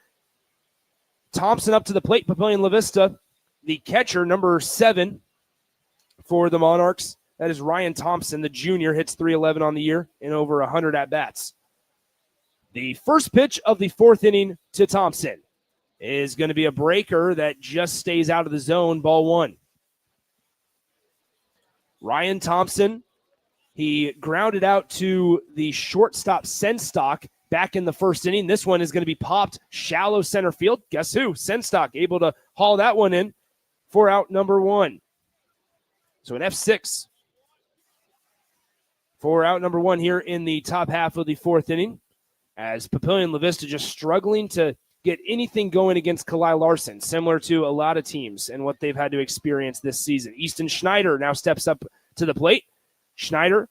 Thompson up to the plate, Papillion-La Vista. the catcher, number 7 for the Monarchs, that is Ryan Thompson, the junior, hits .311 on the year in over 100 at-bats. The first pitch of the 4th inning to Thompson is going to be a breaker that just stays out of the zone, ball 1. Ryan Thompson, he grounded out to the shortstop Senstock back in the 1st inning. This one is going to be popped shallow center field. Guess who? Senstock able to haul that one in for out number 1. So an F6 for out number 1 here in the top half of the 4th inning, as Papillion-La Vista just struggling to get anything going against Kalai Larson, similar to a lot of teams and what they've had to experience this season. Easton Schneider now steps up to the plate. Schneider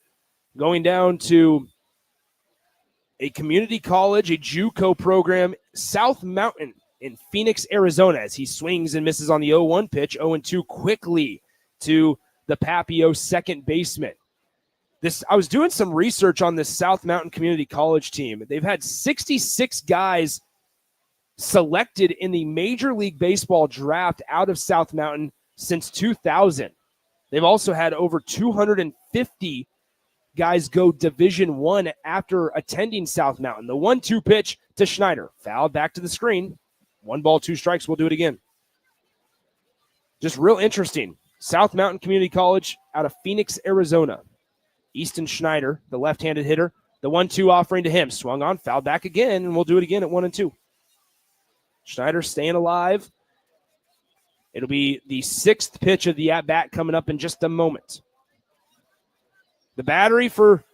going down to a community college, a JUCO program, South Mountain in Phoenix, Arizona, as he swings and misses on the 0-1 pitch. 0-2 quickly to the Papio second baseman. I was doing some research on this South Mountain Community College team. They've had 66 guys selected in the Major League Baseball draft out of South Mountain since 2000. They've also had over 250 guys go Division I after attending South Mountain. The 1-2 pitch to Schneider. Fouled back to the screen. 1 ball, 2 strikes. We'll do it again. Just real interesting. South Mountain Community College out of Phoenix, Arizona. Easton Schneider, the left-handed hitter. The 1-2 offering to him. Swung on, fouled back again, and we'll do it again at 1-2. Schneider staying alive. It'll be the 6th pitch of the at-bat coming up in just a moment. The battery for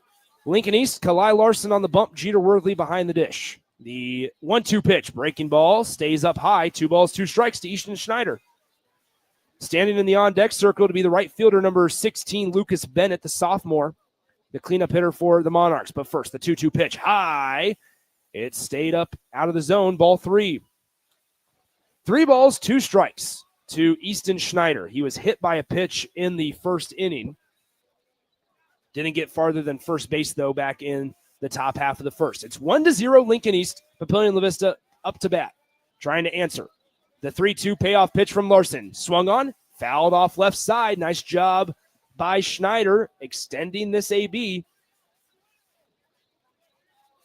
Lincoln East, Kalai Larson on the bump, Jeter Worthley behind the dish. The 1-2 pitch, breaking ball, stays up high. 2 balls, 2 strikes to Easton Schneider. Standing in the on-deck circle to be the right fielder, number 16, Lucas Bennett, the sophomore, the cleanup hitter for the Monarchs. But first, the 2-2 pitch, high. It stayed up out of the zone, ball 3. 3 balls, 2 strikes to Easton Schneider. He was hit by a pitch in the 1st inning. Didn't get farther than first base, though, back in the top half of the 1st. It's 1-0 Lincoln East. Papillion-La Vista up to bat, trying to answer. The 3-2 payoff pitch from Larson. Swung on, fouled off left side. Nice job by Schneider extending this AB.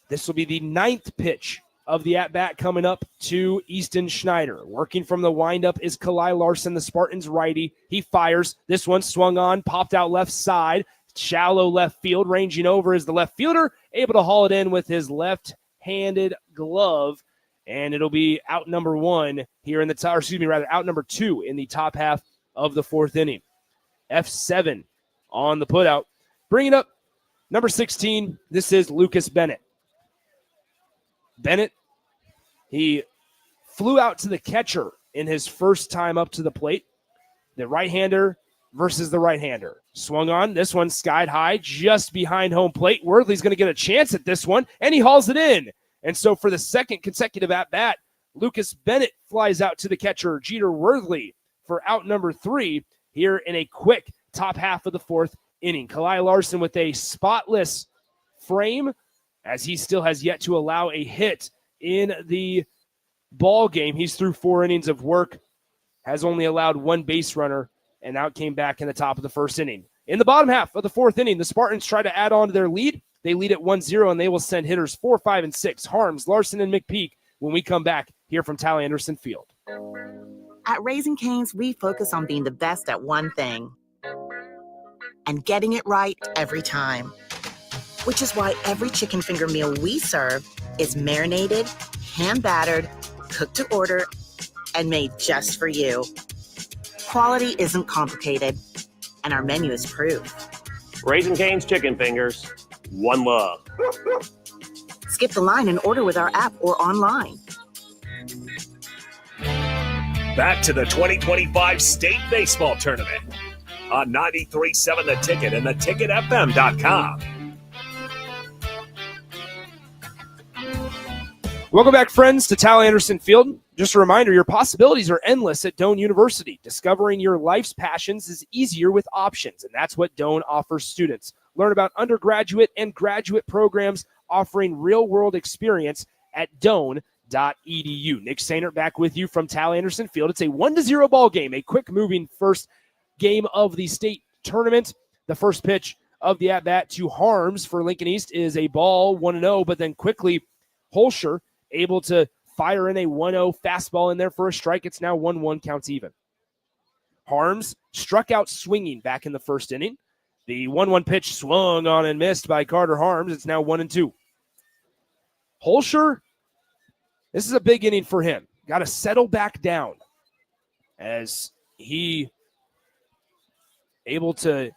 This will be the 9th pitch of the at-bat coming up to Easton Schneider. Working from the windup is Kalai Larson, the Spartans righty. He fires. This one swung on, popped out left side. Shallow left field. Ranging over is the left fielder, able to haul it in with his left-handed glove. And it'll be out number 1 here in the top, out number 2 in the top half of the 4th inning. F7 on the putout. Bringing up number 16. This is Lucas Bennett. Bennett, he flew out to the catcher in his first time up to the plate. The right-hander versus the right-hander. Swung on. This one skied high just behind home plate. Worthley's going to get a chance at this one, and he hauls it in. And so for the 2nd consecutive at-bat, Lucas Bennett flies out to the catcher, Jeter Worthley, for out number 3 here in a quick top half of the 4th inning. Kalai Larson with a spotless frame, as he still has yet to allow a hit in the ball game. He's through 4 innings of work, has only allowed 1 base runner, and out came back in the top of the 1st inning. In the bottom half of the 4th inning, the Spartans try to add on to their lead. They lead at 1-0, and they will send hitters 4, 5, and 6, Harms, Larson, and McPeak, when we come back here from Tally Anderson Field. At Raising Cane's, we focus on being the best at one thing and getting it right every time. Which is why every chicken finger meal we serve is marinated, hand-battered, cooked to order, and made just for you. Quality isn't complicated, and our menu is proof. Raising Cane's chicken fingers, one love. Skip the line and order with our app or online. Back to the 2025 State Baseball Tournament on 93.7 The Ticket and theticketfm.com. Welcome back, friends, to Tally Anderson Field. Just a reminder, your possibilities are endless at Doane University. Discovering your life's passions is easier with options, and that's what Doane offers students. Learn about undergraduate and graduate programs offering real-world experience at doane.edu. Nick Sainert back with you from Tal Anderson Field. It's a 1-0 ball game, a quick-moving first game of the state tournament. The first pitch of the at-bat to Harms for Lincoln East is a ball, 1-0, but then quickly Holscher able to fire in a 1-0 fastball in there for a strike. It's now 1-1, counts even. Harms struck out swinging back in the first inning. The 1-1 pitch swung on and missed by Carter Harms. It's now 1-2. Holscher, this is a big inning for him. Got to settle back down as he able to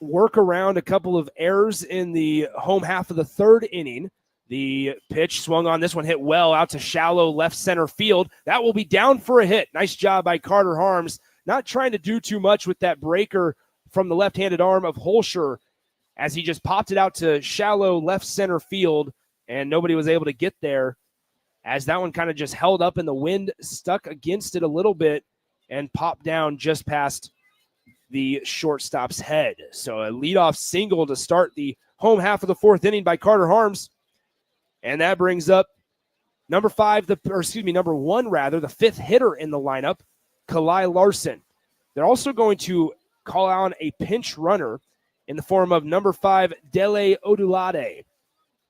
work around a couple of errors in the home half of the third inning. The pitch swung on. This one hit well out to shallow left center field. That will be down for a hit. Nice job by Carter Harms. Not trying to do too much with that breaker from the left-handed arm of Holscher as he just popped it out to shallow left center field, and nobody was able to get there as that one kind of just held up in the wind, stuck against it a little bit, and popped down just past the shortstop's head. So a leadoff single to start the home half of the fourth inning by Carter Harms. And that brings up number one, the fifth hitter in the lineup, Kalai Larson. They're also going to call on a pinch runner in the form of number 5, Dele Odulade.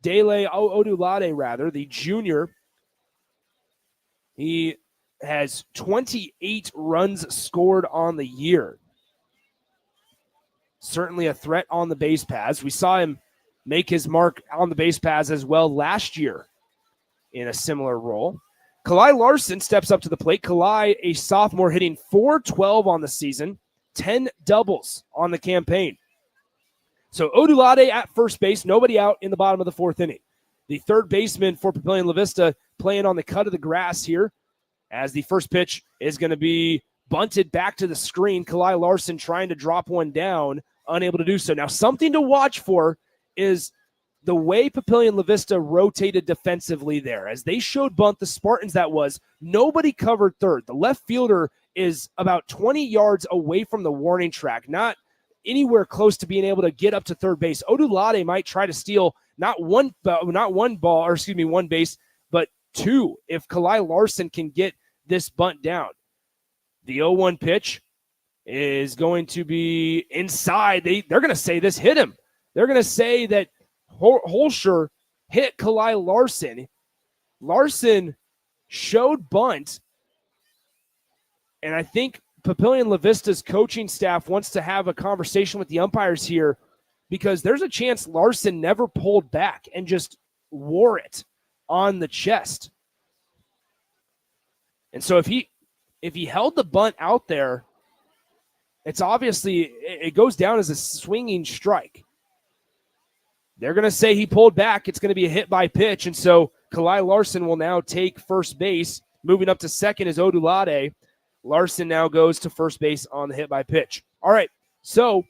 The junior. He has 28 runs scored on the year. Certainly a threat on the base paths. We saw him make his mark on the base paths as well last year in a similar role. Kalai Larson steps up to the plate. Kalai, a sophomore, hitting .412 on the season, 10 doubles on the campaign. So Odulade at first base, nobody out in the bottom of the fourth inning. The third baseman for Papillion-La Vista playing on the cut of the grass here as the first pitch is going to be bunted back to the screen. Kalai Larson trying to drop one down, unable to do so. Now, something to watch for is the way Papillion-La Vista rotated defensively there. As they showed bunt the Spartans, that was, nobody covered third. The left fielder is about 20 yards away from the warning track, not anywhere close to being able to get up to third base. Odulade might try to steal not one base, but two if Kalai Larson can get this bunt down. The 0-1 pitch is going to be inside. They're going to say this hit him. They're going to say that Holscher hit Kalai Larson. Larson showed bunt, and I think Papillion-La Vista's coaching staff wants to have a conversation with the umpires here because there's a chance Larson never pulled back and just wore it on the chest. And so if he held the bunt out there, it's obviously, it goes down as a swinging strike. They're going to say he pulled back. It's going to be a hit by pitch. And so Kalai Larson will now take first base. Moving up to second is Odulade. Larson now goes to first base on the hit by pitch. All right, so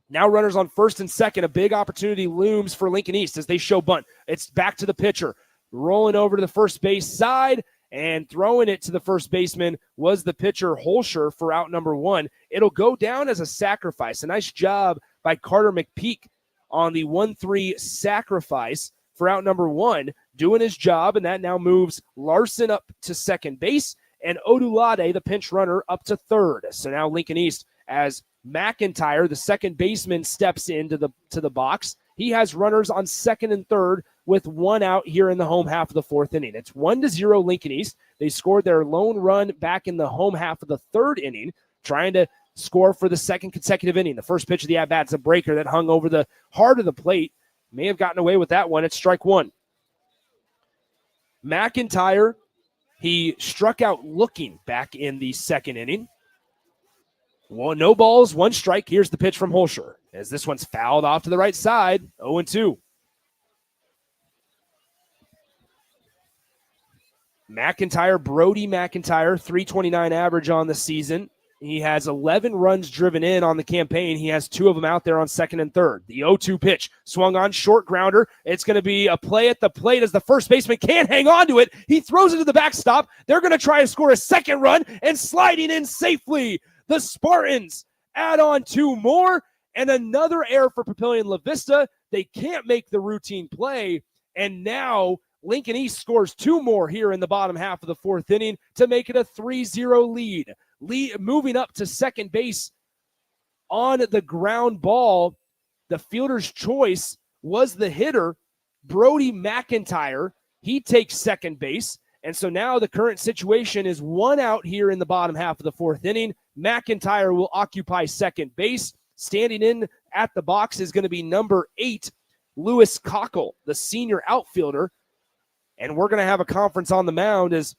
now runners on first and second. A big opportunity looms for Lincoln East as they show bunt. It's back to the pitcher. Rolling over to the first base side and throwing it to the first baseman was the pitcher Holscher for out number one. It'll go down as a sacrifice. A nice job by Carter McPeak on the 1-3 sacrifice for out number one, doing his job, and that now moves Larson up to second base and Odulade, the pinch runner, up to third. So now Lincoln East, as McIntyre, the second baseman, steps into the box. He has runners on second and third with one out here in the home half of the fourth inning. It's 1-0 Lincoln East. They scored their lone run back in the home half of the third inning, trying to score for the second consecutive inning. The first pitch of the at-bat's a breaker that hung over the heart of the plate. May have gotten away with that one. It's strike one. McIntyre, he struck out looking back in the second inning. Well, no balls, one strike. Here's the pitch from Holscher as this one's fouled off to the right side, 0-2. Brody McIntyre, 329 average on the season. He has 11 runs driven in on the campaign. He has 2 of them out there on second and third. The 0-2 pitch swung on, short grounder. It's going to be a play at the plate as the first baseman can't hang on to it. He throws it to the backstop. They're going to try to score a second run and sliding in safely. The Spartans add on 2 more and another error for Papillion-La Vista. They can't make the routine play. And now Lincoln East scores 2 more here in the bottom half of the 4th inning to make it a 3-0 lead. Moving up to second base on the ground ball, the fielder's choice was the hitter, Brody McIntyre. He takes second base. And so now the current situation is 1 out here in the bottom half of the 4th inning. McIntyre will occupy second base. Standing in at the box is going to be number 8, Lewis Cockle, the senior outfielder. And we're going to have a conference on the mound as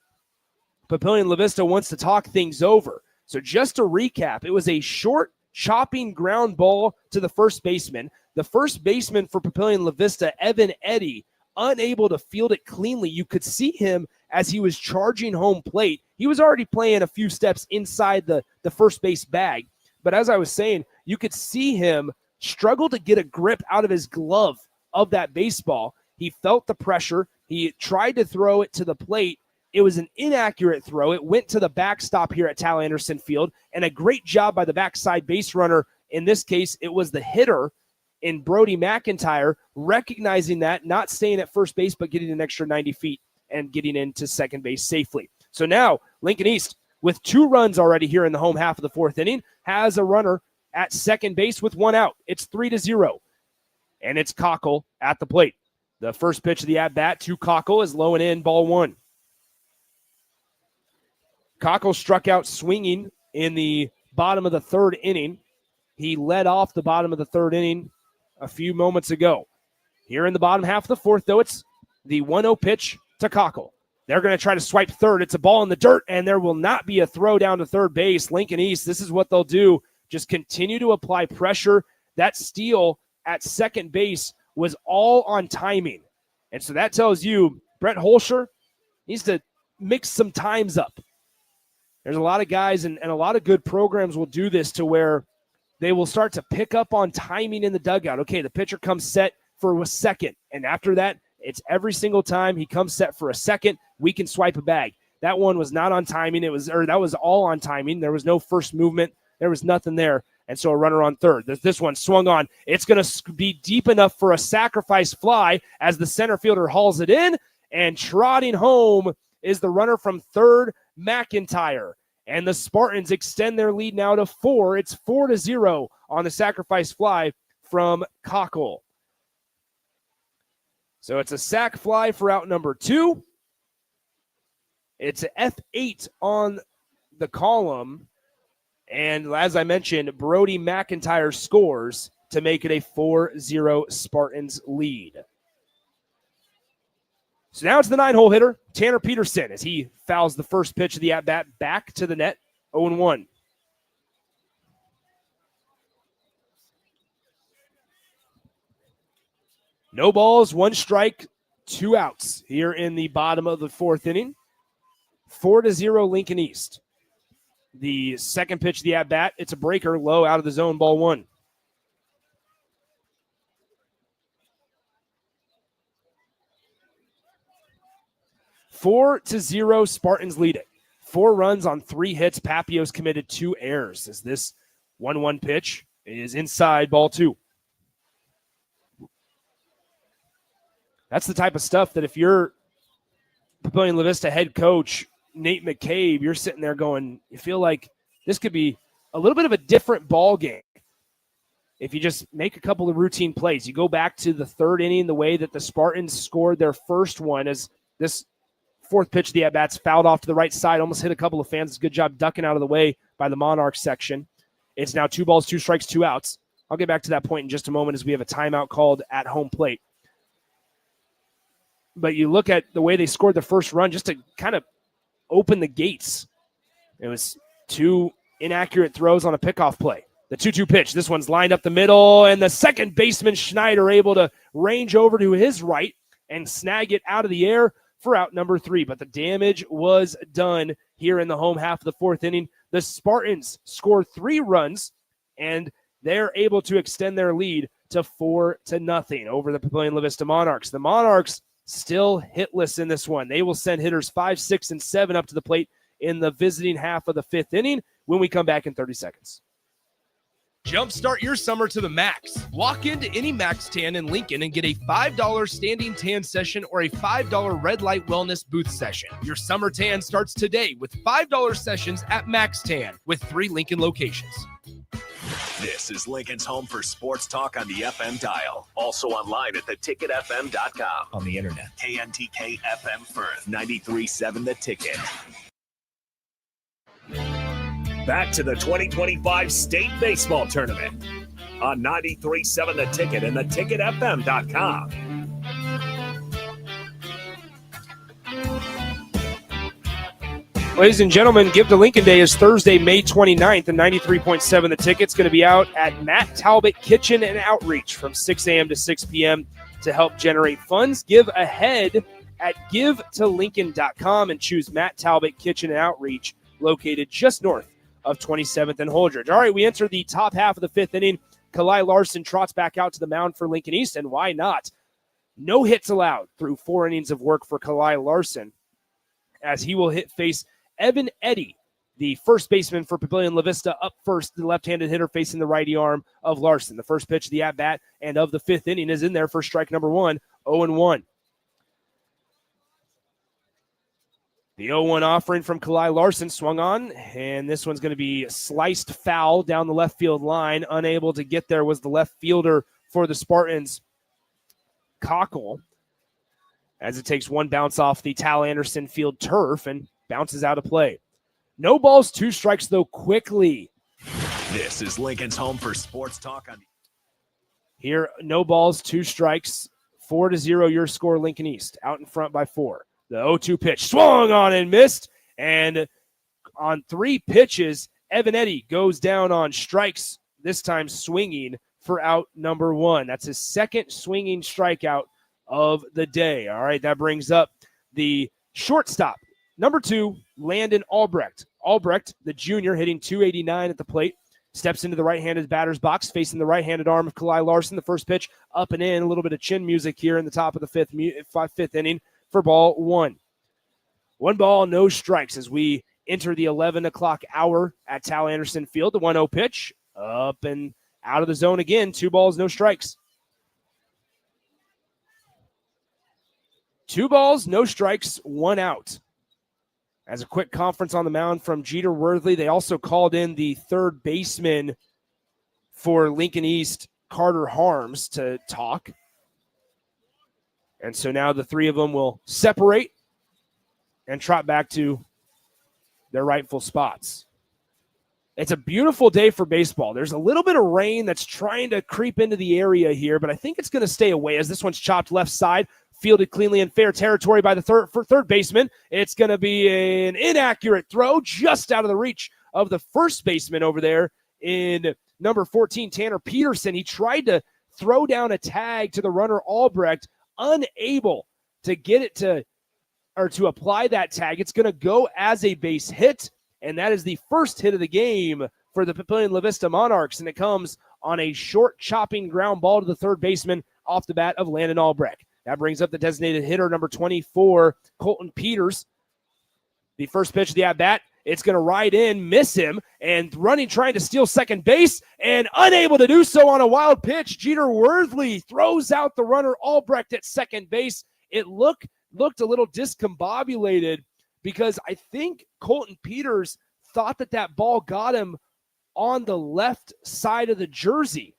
Papillion-La Vista wants to talk things over. So just to recap, it was a short chopping ground ball to the first baseman. The first baseman for Papillion-La Vista, Evan Eddy, unable to field it cleanly. You could see him as he was charging home plate. He was already playing a few steps inside the first base bag. But as I was saying, you could see him struggle to get a grip out of his glove of that baseball. He felt the pressure. He tried to throw it to the plate. It was an inaccurate throw. It went to the backstop here at Tal Anderson Field, and a great job by the backside base runner. In this case, it was the hitter in Brody McIntyre, recognizing that, not staying at first base, but getting an extra 90 feet and getting into second base safely. So now Lincoln East, with 2 runs already here in the home half of the 4th inning, has a runner at second base with 1 out. It's 3-0, and it's Cockle at the plate. The first pitch of the at-bat to Cockle is low and in, ball 1. Cockle struck out swinging in the bottom of the 3rd inning. He led off the bottom of the 3rd inning a few moments ago. Here in the bottom half of the 4th, though, it's the 1-0 pitch to Cockle. They're going to try to swipe third. It's a ball in the dirt, and there will not be a throw down to third base. Lincoln East, this is what they'll do. Just continue to apply pressure. That steal at second base was all on timing. And so that tells you Brett Holscher needs to mix some times up. There's a lot of guys and a lot of good programs will do this to where they will start to pick up on timing in the dugout. Okay, the pitcher comes set for a second, and after that, it's every single time he comes set for a second, we can swipe a bag. That one was not on timing. That was all on timing. There was no first movement. There was nothing there. And so a runner on third. This one swung on. It's going to be deep enough for a sacrifice fly as the center fielder hauls it in, and trotting home is the runner from third, McIntyre. And the Spartans extend their lead now to 4. It's 4-0 on the sacrifice fly from Cockle. So it's a sac fly for out number 2. It's an F8 on the column. And as I mentioned, Brody McIntyre scores to make it a 4-0 Spartans lead. So now it's the 9-hole hitter, Tanner Peterson, as he fouls the first pitch of the at-bat back to the net, 0-1. No balls, 1 strike, 2 outs here in the bottom of the 4th inning. 4-0 Lincoln East. The second pitch of the at-bat, it's a breaker, low, out of the zone, ball 1. Four to 0, Spartans lead it. 4 runs on 3 hits. Papio's committed 2 errors as this 1-1 pitch is inside, ball 2. That's the type of stuff that if you're Papillion-La Vista head coach Nate McCabe, you're sitting there going, you feel like this could be a little bit of a different ball game if you just make a couple of routine plays. You go back to the 3rd inning, the way that the Spartans scored their first one, as this 4th pitch of the at-bats fouled off to the right side, almost hit a couple of fans. It's a good job ducking out of the way by the Monarchs section. It's now 2 balls, 2 strikes, 2 outs. I'll get back to that point in just a moment as we have a timeout called at home plate. But you look at the way they scored the first run just to kind of open the gates. It was 2 inaccurate throws on a pickoff play. The 2-2 pitch, this one's lined up the middle, and the second baseman Schneider able to range over to his right and snag it out of the air for out number 3. But the damage was done here in the home half of the 4th inning. The Spartans score 3 runs, and they're able to extend their lead to 4-0 over the Papillion-La Vista Monarchs. The Monarchs still hitless in this one. They will send hitters 5, 6, and 7 up to the plate in the visiting half of the 5th inning when we come back in 30 seconds. Jumpstart your summer to the max. Walk into any Max Tan in Lincoln and get a $5 standing tan session or a $5 red light wellness booth session. Your summer tan starts today with $5 sessions at Max Tan with 3 Lincoln locations. This is Lincoln's home for sports talk on the FM dial. Also online at theticketfm.com. On the internet, KNTK FM Firth, 93.7 The Ticket. Back to the 2025 State Baseball Tournament on 93.7 The Ticket and theticketfm.com. Ladies and gentlemen, Give to Lincoln Day is Thursday, May 29th, and 93.7 The Ticket's going to be out at Matt Talbot Kitchen and Outreach from 6 a.m. to 6 p.m. to help generate funds. Give ahead at givetolincoln.com and choose Matt Talbot Kitchen and Outreach, located just north of 27th and Holdridge. All right, we enter the top half of the 5th inning. Kalai Larson trots back out to the mound for Lincoln East, and why not? No hits allowed through 4 innings of work for Kalai Larson, as he will face Evan Eddy, the first baseman for Papillion-La Vista, up first, the left-handed hitter facing the righty arm of Larson. The first pitch of the at-bat and of the 5th inning is in there for strike number 1, 0-1. The 0-1 offering from Kalai Larson swung on, and this one's going to be sliced foul down the left field line. Unable to get there was the left fielder for the Spartans, Cockle, as it takes one bounce off the Tal Anderson field turf and bounces out of play. No balls, 2 strikes, though, quickly. This is Lincoln's home for sports talk on here. No balls, 2 strikes, 4-0 your score, Lincoln East, out in front by 4. The 0-2 pitch swung on and missed, and on 3 pitches, Evan Eddy goes down on strikes, this time swinging for out number 1. That's his second swinging strikeout of the day. All right, that brings up the shortstop, number 2, Landon Albrecht. Albrecht, the junior, hitting .289 at the plate, steps into the right-handed batter's box, facing the right-handed arm of Kalai Larson. The first pitch up and in, a little bit of chin music here in the top of the fifth inning for ball 1. 1 ball, no strikes as we enter the 11 o'clock hour at Tal Anderson Field. The 1-0 pitch up and out of the zone again. 2 balls, no strikes. 2 balls, no strikes, 1 out. As a quick conference on the mound from Jeter Worthley, they also called in the third baseman for Lincoln East, Carter Harms, to talk. And so now the 3 of them will separate and trot back to their rightful spots. It's a beautiful day for baseball. There's a little bit of rain that's trying to creep into the area here, but I think it's going to stay away as this one's chopped left side, fielded cleanly in fair territory by the third baseman. It's going to be an inaccurate throw just out of the reach of the first baseman over there in number 14, Tanner Peterson. He tried to throw down a tag to the runner Albrecht, unable to get it to apply that tag. It's going to go as a base hit, and that is the first hit of the game for the Papillion-La Vista Monarchs, and it comes on a short chopping ground ball to the third baseman off the bat of Landon Albrecht. That brings up the designated hitter, number 24, Colton Peters. The first pitch of the at-bat, it's going to ride in, miss him, and running, trying to steal second base, and unable to do so on a wild pitch. Jeter Worthley throws out the runner Albrecht at second base. It looked a little discombobulated because I think Colton Peters thought that ball got him on the left side of the jersey.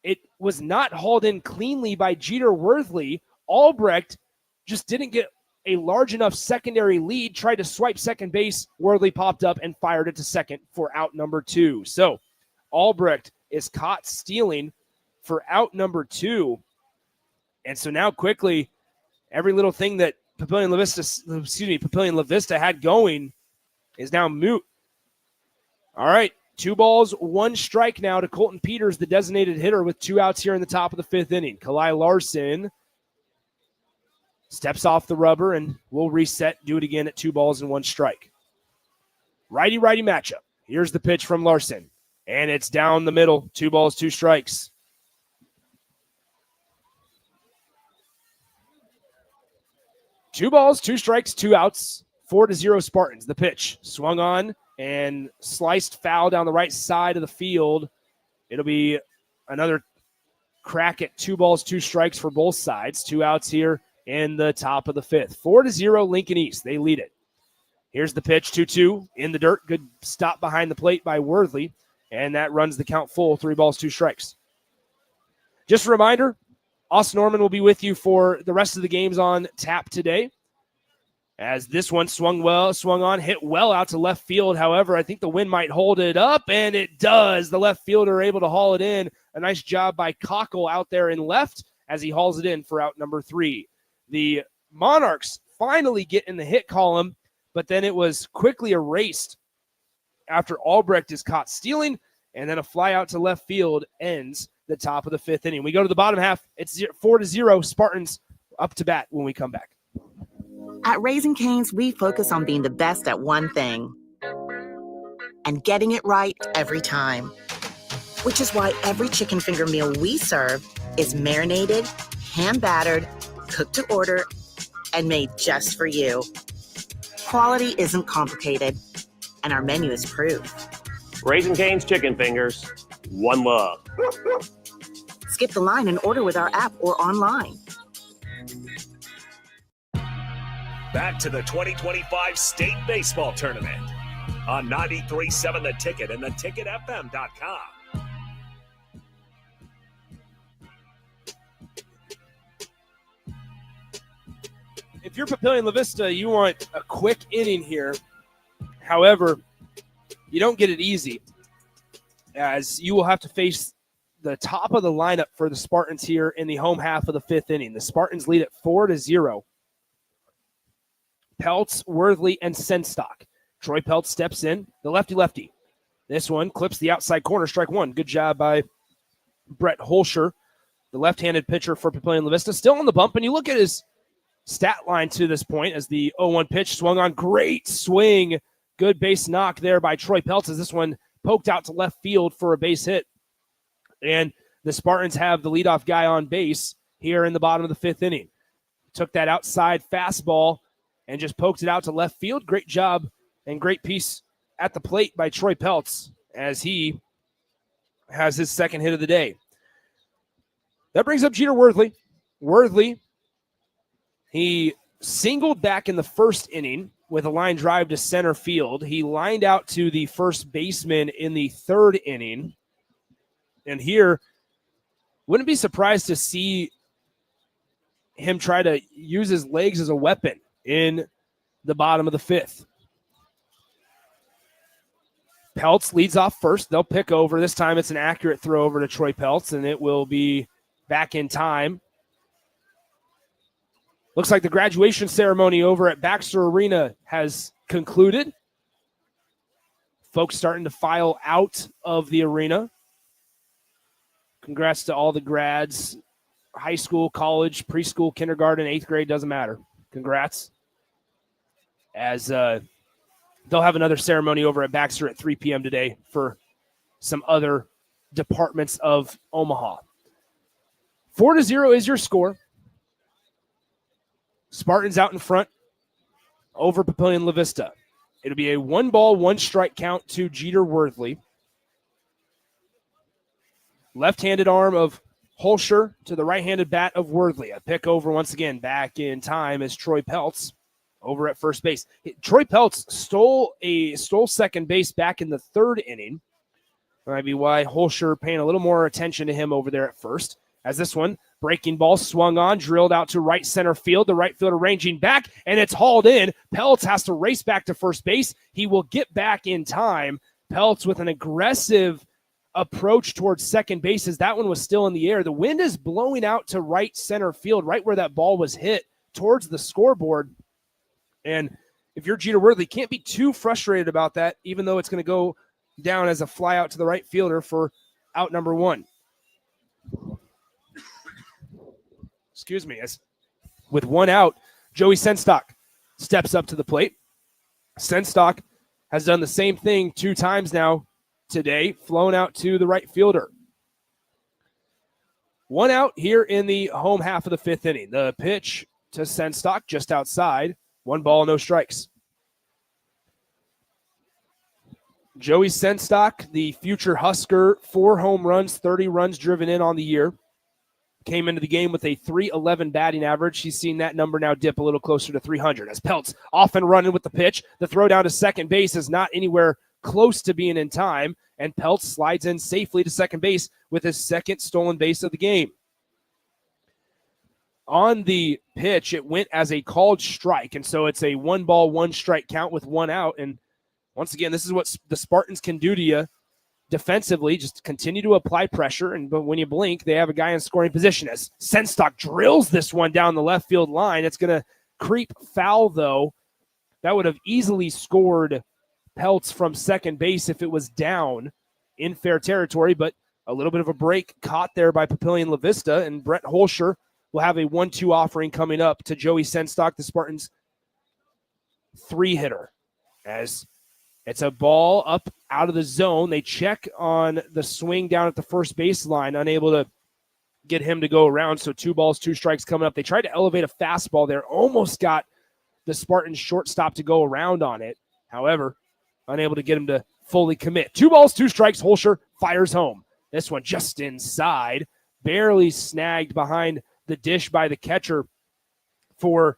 It was not hauled in cleanly by Jeter Worthley. Albrecht just didn't get a large enough secondary lead, tried to swipe second base. Worthley popped up and fired it to second for out number 2. So Albrecht is caught stealing for out number 2. And so now quickly, every little thing that Papillion-La Vista had going is now moot. All right, 2 balls, 1 strike now to Colton Peters, the designated hitter, with 2 outs here in the top of the 5th inning. Kalai Larson steps off the rubber and will reset, do it again at 2 balls and 1 strike. Righty-righty matchup. Here's the pitch from Larson, and it's down the middle. 2 balls, 2 strikes. Two balls, 2 strikes, 2 outs, 4-0 Spartans. The pitch swung on and sliced foul down the right side of the field It'll be another crack at 2 balls, 2 strikes for both sides. 2 outs here in the top of the 5th. 4-0 Lincoln East. They lead it. Here's the pitch, 2-2 in the dirt. Good stop behind the plate by Worthley, and that runs the count full, 3 balls, 2 strikes. Just a reminder, Austin Norman will be with you for the rest of the games on tap today. As this one swung on, hit well out to left field. However, I think the wind might hold it up, and it does. The left fielder able to haul it in. A nice job by Cockle out there in left as he hauls it in for out number 3. The Monarchs finally get in the hit column, but then it was quickly erased after Albrecht is caught stealing, and then a fly out to left field ends the top of the 5th inning. We go to the bottom half. It's 4-0. Spartans up to bat when we come back. At Raising Cane's, we focus on being the best at one thing and getting it right every time. Which is why every chicken finger meal we serve is marinated, hand-battered, cooked to order, and made just for you. Quality isn't complicated, and our menu is proof. Raising Cane's chicken fingers, one love. Skip the line and order with our app or online. Back to the 2025 State Baseball Tournament on 93.7 The Ticket and theticketfm.com. If you're Papillion-La Vista, you want a quick inning here. However, you don't get it easy, as you will have to face the top of the lineup for the Spartans here in the home half of the 5th inning. The Spartans lead at 4-0. Peltz, Worthley, and Senstock. Troy Peltz steps in, the lefty-lefty. This one clips the outside corner, strike 1. Good job by Brett Holscher, the left-handed pitcher for Papillion-La Vista. Still on the bump, and you look at his stat line to this point as the 0-1 pitch swung on. Great swing. Good base knock there by Troy Peltz as this one poked out to left field for a base hit. And the Spartans have the leadoff guy on base here in the bottom of the 5th inning. Took that outside fastball and just poked it out to left field. Great job and great piece at the plate by Troy Peltz as he has his second hit of the day. That brings up Jeter Worthley. Worthley, he singled back in the 1st inning with a line drive to center field. He lined out to the first baseman in the 3rd inning. And here, wouldn't be surprised to see him try to use his legs as a weapon in the bottom of the 5th. Peltz leads off first. They'll pick over. This time it's an accurate throw over to Troy Peltz, and it will be back in time. Looks like the graduation ceremony over at Baxter Arena has concluded. Folks starting to file out of the arena. Congrats to all the grads. High school, college, preschool, kindergarten, 8th grade, doesn't matter. Congrats. As they'll have another ceremony over at Baxter at 3 p.m. today for some other departments of Omaha. 4-0 is your score. Spartans out in front over Papillion-La Vista. It'll be a 1-ball, 1-strike count to Jeter Worthley. Left-handed arm of Holscher to the right-handed bat of Worthley. A pick over once again back in time is Troy Peltz over at first base. Troy Peltz stole second base back in the 3rd inning. That might be why Holscher paying a little more attention to him over there at first. As this one, breaking ball swung on, drilled out to right center field. The right fielder ranging back, and it's hauled in. Peltz has to race back to first base. He will get back in time. Peltz with an aggressive approach towards second base as that one was still in the air. The wind is blowing out to right center field, right where that ball was hit towards the scoreboard. And if you're Jeter Worthley, can't be too frustrated about that, even though it's going to go down as a fly out to the right fielder for out number 1. Excuse me. As with 1 out, Joey Senstock steps up to the plate. Senstock has done the same thing 2 times now today, flown out to the right fielder. 1 out here in the home half of the 5th inning. The pitch to Senstock just outside. 1 ball, no strikes. Joey Senstock, the future Husker, 4 home runs, 30 runs driven in on the year. Came into the game with a .311 batting average. He's seen that number now dip a little closer to 300 as Peltz off and running with the pitch. The throw down to second base is not anywhere close to being in time, and Peltz slides in safely to second base with his second stolen base of the game. On the pitch, it went as a called strike, and so it's a 1-ball, 1-strike count with 1 out. And once again, this is what the Spartans can do to you defensively. Just continue to apply pressure, but when you blink, they have a guy in scoring position as Senstock drills this one down the left field line. It's going to creep foul, though. That would have easily scored Peltz from second base if it was down in fair territory, but a little bit of a break caught there by Papillion-La Vista, and Brett Holscher will have a 1-2 offering coming up to Joey Senstock, the Spartans' 3-hitter, as it's a ball up out of the zone. They check on the swing down at the first baseline, unable to get him to go around. So 2 balls, 2 strikes coming up. They tried to elevate a fastball there. Almost got the Spartans shortstop to go around on it. However, unable to get him to fully commit. 2 balls, 2 strikes. Holscher fires home. This one just inside. Barely snagged behind the dish by the catcher for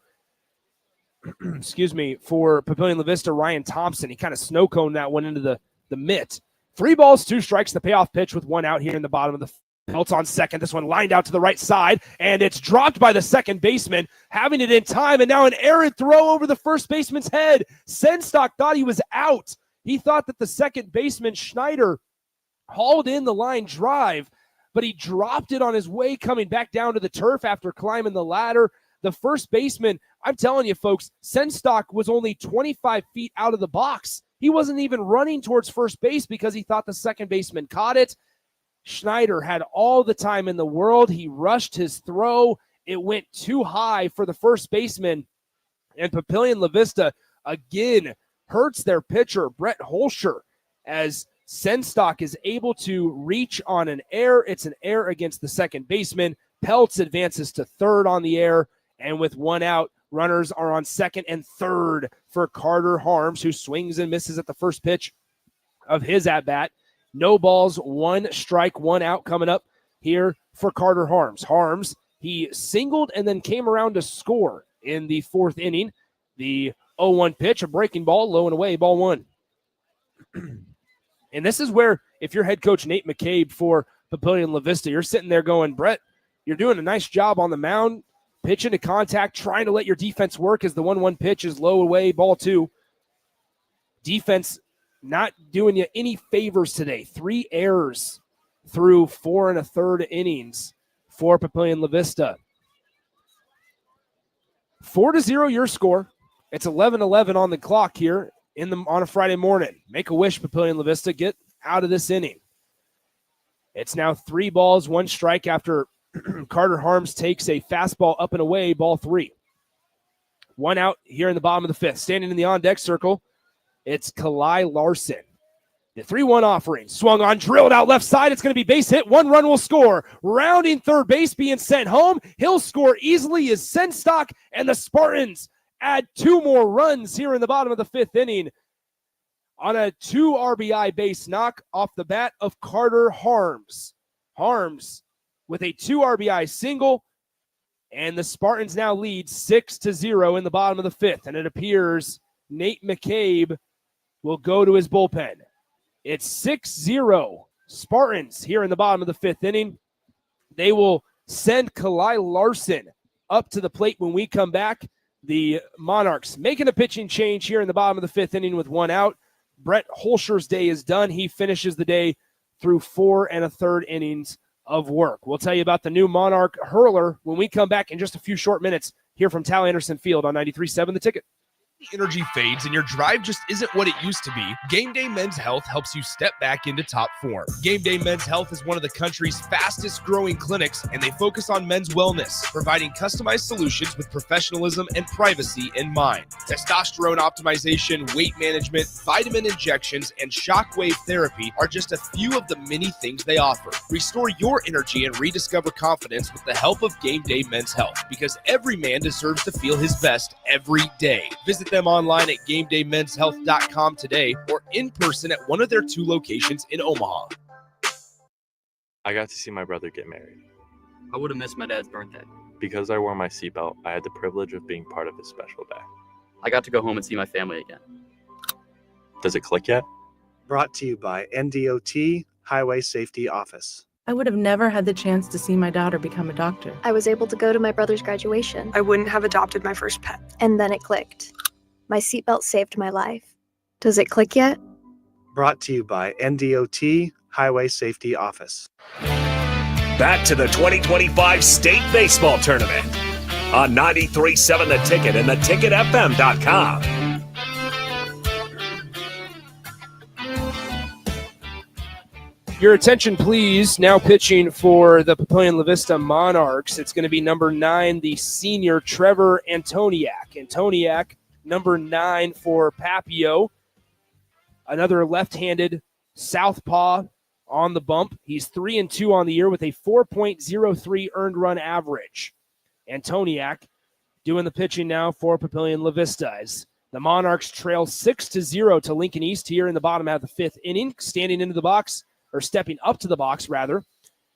for Papillion-La Vista, Ryan Thompson. He kind of snow coned that one into the mitt. 3 balls, 2 strikes, the payoff pitch with 1 out here in the bottom of the Peltz on second. This one lined out to the right side, and it's dropped by the second baseman, having it in time, and now an errant throw over the first baseman's head. Senstock thought he was out. He thought that the second baseman, Schneider, hauled in the line drive, but he dropped it on his way coming back down to the turf after climbing the ladder. The first baseman, I'm telling you, folks, Senstock was only 25 feet out of the box. He wasn't even running towards first base because he thought the second baseman caught it. Schneider had all the time in the world. He rushed his throw. It went too high for the first baseman. And Papillion-La Vista, again, hurts their pitcher, Brett Holscher, as Senstock is able to reach on an error. It's an error against the second baseman. Peltz advances to third on the error. And with 1 out, runners are on second and third for Carter Harms, who swings and misses at the first pitch of his at-bat. No balls, 1 strike, 1 out coming up here for Carter Harms. Harms, he singled and then came around to score in the 4th inning. The 0-1 pitch, a breaking ball, low and away, ball 1. And this is where, if you're head coach Nate McCabe for Papillion-La Vista, you're sitting there going, Brett, you're doing a nice job on the mound, pitching to contact, trying to let your defense work as the 1-1 pitch is low away, ball 2. Defense not doing you any favors today. 3 errors through 4 1/3 innings for Papillion-La Vista. 4-0 your score. It's 11-11 on the clock here on a Friday morning. Make a wish, Papillion-La Vista. Get out of this inning. It's now 3 balls, 1 strike after Carter Harms takes a fastball up and away, ball 3. 1 out here in the bottom of the 5th. Standing in the on-deck circle, it's Kalai Larson. The 3-1 offering. Swung on, drilled out left side. It's going to be base hit. 1 run will score. Rounding third base, being sent home. He'll score easily as Senstock and the Spartans add 2 more runs here in the bottom of the 5th inning on a 2 RBI base knock off the bat of Carter Harms. Harms with a 2 RBI single, and the Spartans now lead 6-0 in the bottom of the 5th, and it appears Nate McCabe will go to his bullpen. It's 6-0 Spartans here in the bottom of the 5th inning. They will send Kalai Larson up to the plate when we come back. The Monarchs making a pitching change here in the bottom of the 5th inning with 1 out. Brett Holscher's day is done. He finishes the day through 4 1/3 innings of work. We'll tell you about the new Monarch hurler when we come back in just a few short minutes here from Tal Anderson Field on 93.7 The Ticket. Energy fades and your drive just isn't what it used to be. Game Day Men's Health helps you step back into top form. Game Day Men's Health is one of the country's fastest growing clinics, and they focus on men's wellness, providing customized solutions with professionalism and privacy in mind. Testosterone optimization, weight management, vitamin injections, and shockwave therapy are just a few of the many things they offer. Restore your energy and rediscover confidence with the help of Game Day Men's Health, because every man deserves to feel his best every day. Visit Visit them online at GameDayMen'sHealth.com today or in person at one of their 2 locations in Omaha. I got to see my brother get married. I would have missed my dad's birthday. Because I wore my seatbelt, I had the privilege of being part of his special day. I got to go home and see my family again. Does it click yet? Brought to you by NDOT Highway Safety Office. I would have never had the chance to see my daughter become a doctor. I was able to go to my brother's graduation. I wouldn't have adopted my first pet. And then it clicked. My seatbelt saved my life. Does it click yet? Brought to you by NDOT Highway Safety Office. Back to the 2025 State Baseball Tournament on 93.7 The Ticket and theticketfm.com. Your attention, please. Now pitching for the Papillion-La Vista Monarchs. It's going to be number 9, the senior Trevor Antoniak. Antoniak, number 9 for Papio. Another left-handed southpaw on the bump. He's 3-2 on the year with a 4.03 earned run average. Antoniak doing the pitching now for Papillion-La Vista as the Monarchs trail 6-0 to Lincoln East here in the bottom half of the 5th inning. Standing into the box, or stepping up to the box, rather,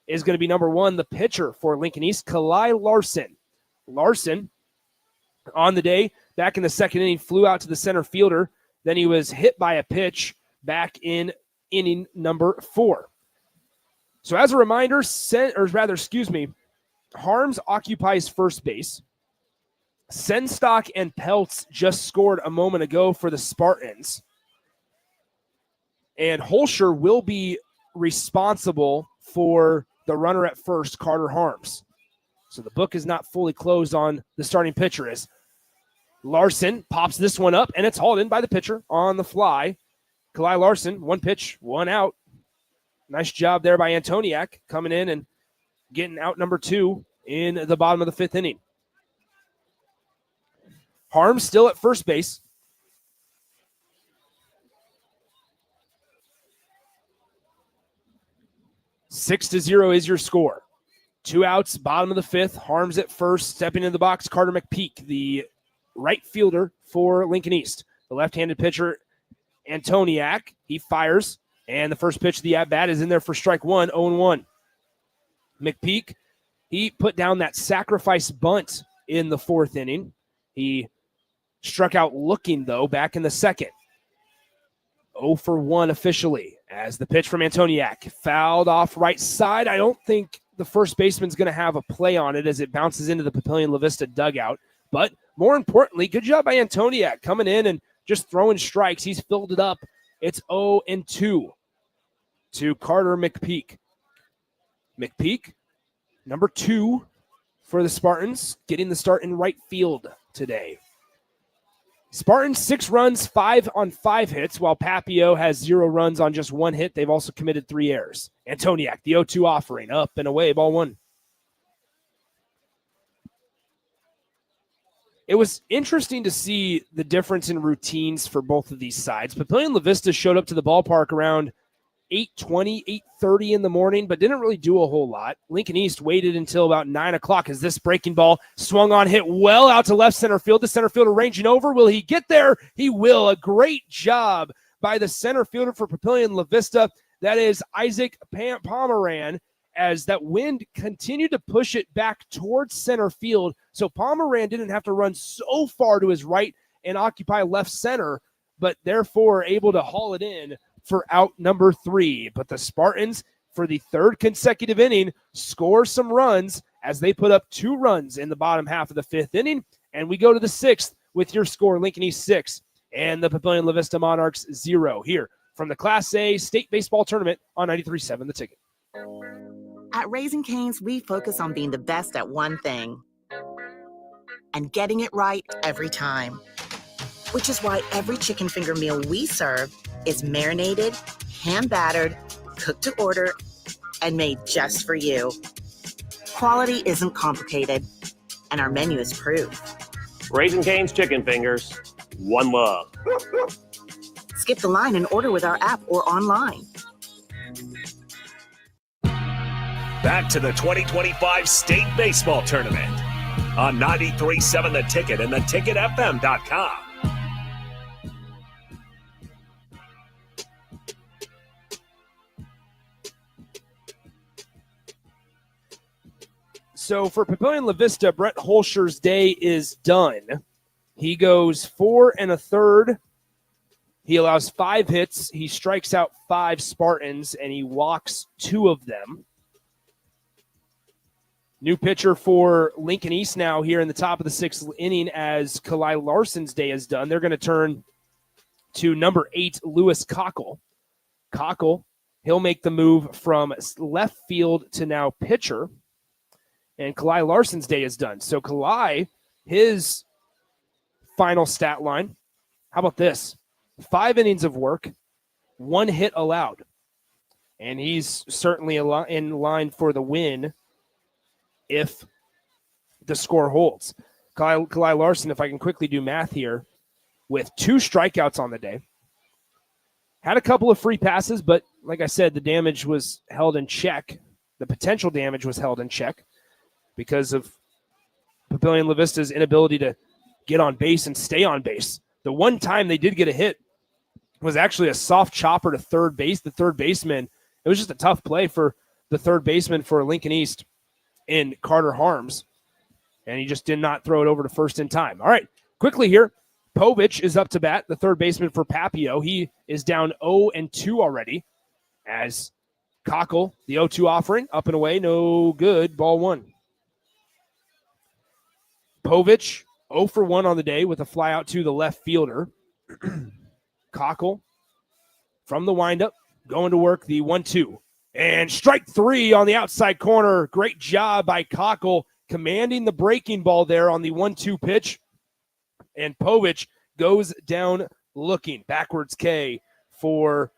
is going to be number 1, the pitcher for Lincoln East, Kalai Larson. Larson, on the day, back in the 2nd inning, flew out to the center fielder. Then he was hit by a pitch back in inning number 4. So as a reminder, Harms occupies first base. Senstock and Peltz just scored a moment ago for the Spartans. And Holscher will be responsible for the runner at first, Carter Harms. So the book is not fully closed on the starting pitcher as Larson pops this one up, and it's hauled in by the pitcher on the fly. Kalai Larson, 1 pitch, 1 out. Nice job there by Antoniak coming in and getting out number 2 in the bottom of the 5th inning. Harms still at first base. Six to 0 is your score. 2 outs, bottom of the 5th. Harms at first, stepping in the box. Carter McPeak, the right fielder for Lincoln East. The left-handed pitcher, Antoniak, he fires, and the first pitch of the at-bat is in there for strike 1, 0-1. McPeak, he put down that sacrifice bunt in the 4th inning. He struck out looking, though, back in the 2nd. 0-1 officially as the pitch from Antoniak fouled off right side. I don't think the first baseman's going to have a play on it as it bounces into the Papillion-La Vista dugout. But more importantly, good job by Antoniak coming in and just throwing strikes. He's filled it up. It's 0-2 to Carter McPeak. McPeak, number 2 for the Spartans, getting the start in right field today. Spartans 6 runs, 5 on 5 hits, while Papio has 0 runs on just 1 hit. They've also committed 3 errors. Antoniak, the 0-2 offering, up and away, ball 1. It was interesting to see the difference in routines for both of these sides. Papillion-La Vista showed up to the ballpark around 8:20, 8:30 in the morning, but didn't really do a whole lot. Lincoln East waited until about 9 o'clock as this breaking ball swung on, hit well out to left center field. The center fielder ranging over. Will he get there? He will. A great job by the center fielder for Papillion-La Vista. That is Isaac Pomeran, as that wind continued to push it back towards center field. So Pomeran didn't have to run so far to his right and occupy left center, but therefore able to haul it in for out number 3. But the Spartans, for the 3rd consecutive inning, score some runs as they put up 2 runs in the bottom half of the 5th inning. And we go to the 6th with your score, Lincoln East 6 and the Papillion-La Vista Monarchs 0 here from the Class A State Baseball Tournament on 93.7 The Ticket. At Raising Cane's, we focus on being the best at one thing and getting it right every time. Which is why every chicken finger meal we serve is marinated, hand-battered, cooked to order, and made just for you. Quality isn't complicated, and our menu is proof. Raising Cane's chicken fingers, one love. Skip the line and order with our app or online. Back to the 2025 State Baseball Tournament on 93.7 The Ticket and theticketfm.com. So for Papillion-La Vista, Brett Holscher's day is done. He goes 4 1/3. He allows 5 hits. He strikes out 5 Spartans, and he walks 2 of them. New pitcher for Lincoln East now here in the top of the 6th inning as Kalai Larson's day is done. They're going to turn to number 8, Lewis Cockle. Cockle, he'll make the move from left field to now pitcher. And Kalai Larson's day is done. So Kalai, his final stat line, how about this? 5 innings of work, 1 hit allowed. And he's certainly in line for the win if the score holds. Kalai Larson, if I can quickly do math here, with 2 strikeouts on the day. Had a couple of free passes, but like I said, the damage was held in check. The potential damage was held in check because of Papillion-La Vista's inability to get on base and stay on base. The one time they did get a hit was actually a soft chopper to third base. The third baseman, it was just a tough play for the third baseman for Lincoln East in Carter Harms, and he just did not throw it over to first in time. All right, quickly here, Povich is up to bat, the third baseman for Papio. He is down 0-2 already as Cockle, the 0-2 offering, up and away, no good, ball 1. Povich, 0-for-1 on the day with a fly out to the left fielder. Cockle from the windup, going to work the 1-2. And strike 3 on the outside corner. Great job by Cockle commanding the breaking ball there on the 1-2 pitch. And Povich goes down looking. Backwards K for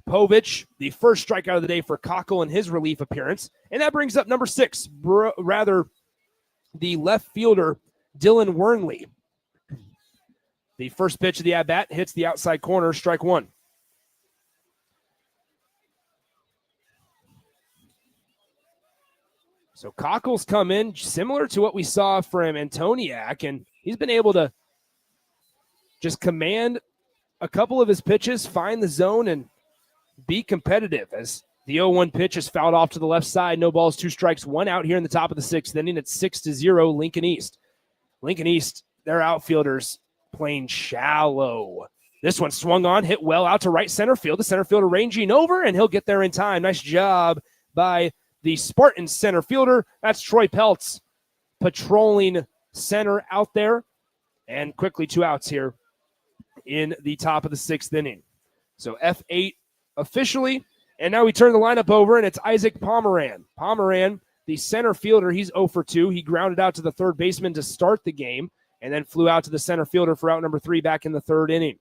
Povich, the first strikeout of the day for Cockle in his relief appearance. And that brings up number 6, the left fielder, Dylan Wernley. The first pitch of the at-bat hits the outside corner, strike 1. So Cockle's come in similar to what we saw from Antoniak, and he's been able to just command a couple of his pitches, find the zone, and be competitive as the 0-1 pitch is fouled off to the left side. No balls, 2 strikes, 1 out here in the top of the 6th inning. It's 6-0 Lincoln East. Lincoln East, their outfielders playing shallow. This one swung on, hit well out to right center field. The center fielder ranging over, and he'll get there in time. Nice job by the Spartans center fielder. That's Troy Peltz patrolling center out there. And quickly 2 outs here in the top of the 6th inning. So F8 officially. And now we turn the lineup over, and it's Isaac Pomeran. Pomeran, the center fielder, he's 0-for-2. He grounded out to the third baseman to start the game and then flew out to the center fielder for out number 3 back in the 3rd inning.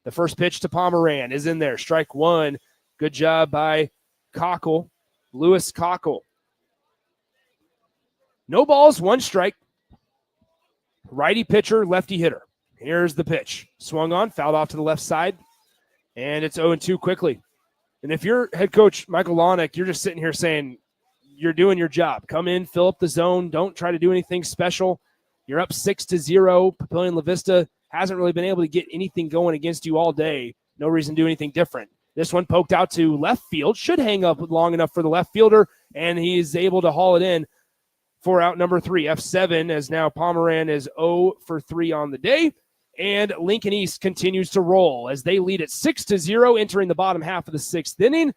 The first pitch to Pomeran is in there. Strike 1. Good job by Cockle. Lewis Cockle. No balls, 1 strike. Righty pitcher, lefty hitter. Here's the pitch. Swung on, fouled off to the left side, and it's 0-2 quickly. And if you're head coach Michael Lonick, you're just sitting here saying you're doing your job. Come in, fill up the zone. Don't try to do anything special. You're up 6-0. Papillion-La Vista hasn't really been able to get anything going against you all day. No reason to do anything different. This one poked out to left field. Should hang up long enough for the left fielder, and he's able to haul it in for out number 3. F7, as now Pomeran is 0-for-3 on the day. And Lincoln East continues to roll as they lead at 6-0 entering the bottom half of the 6th inning.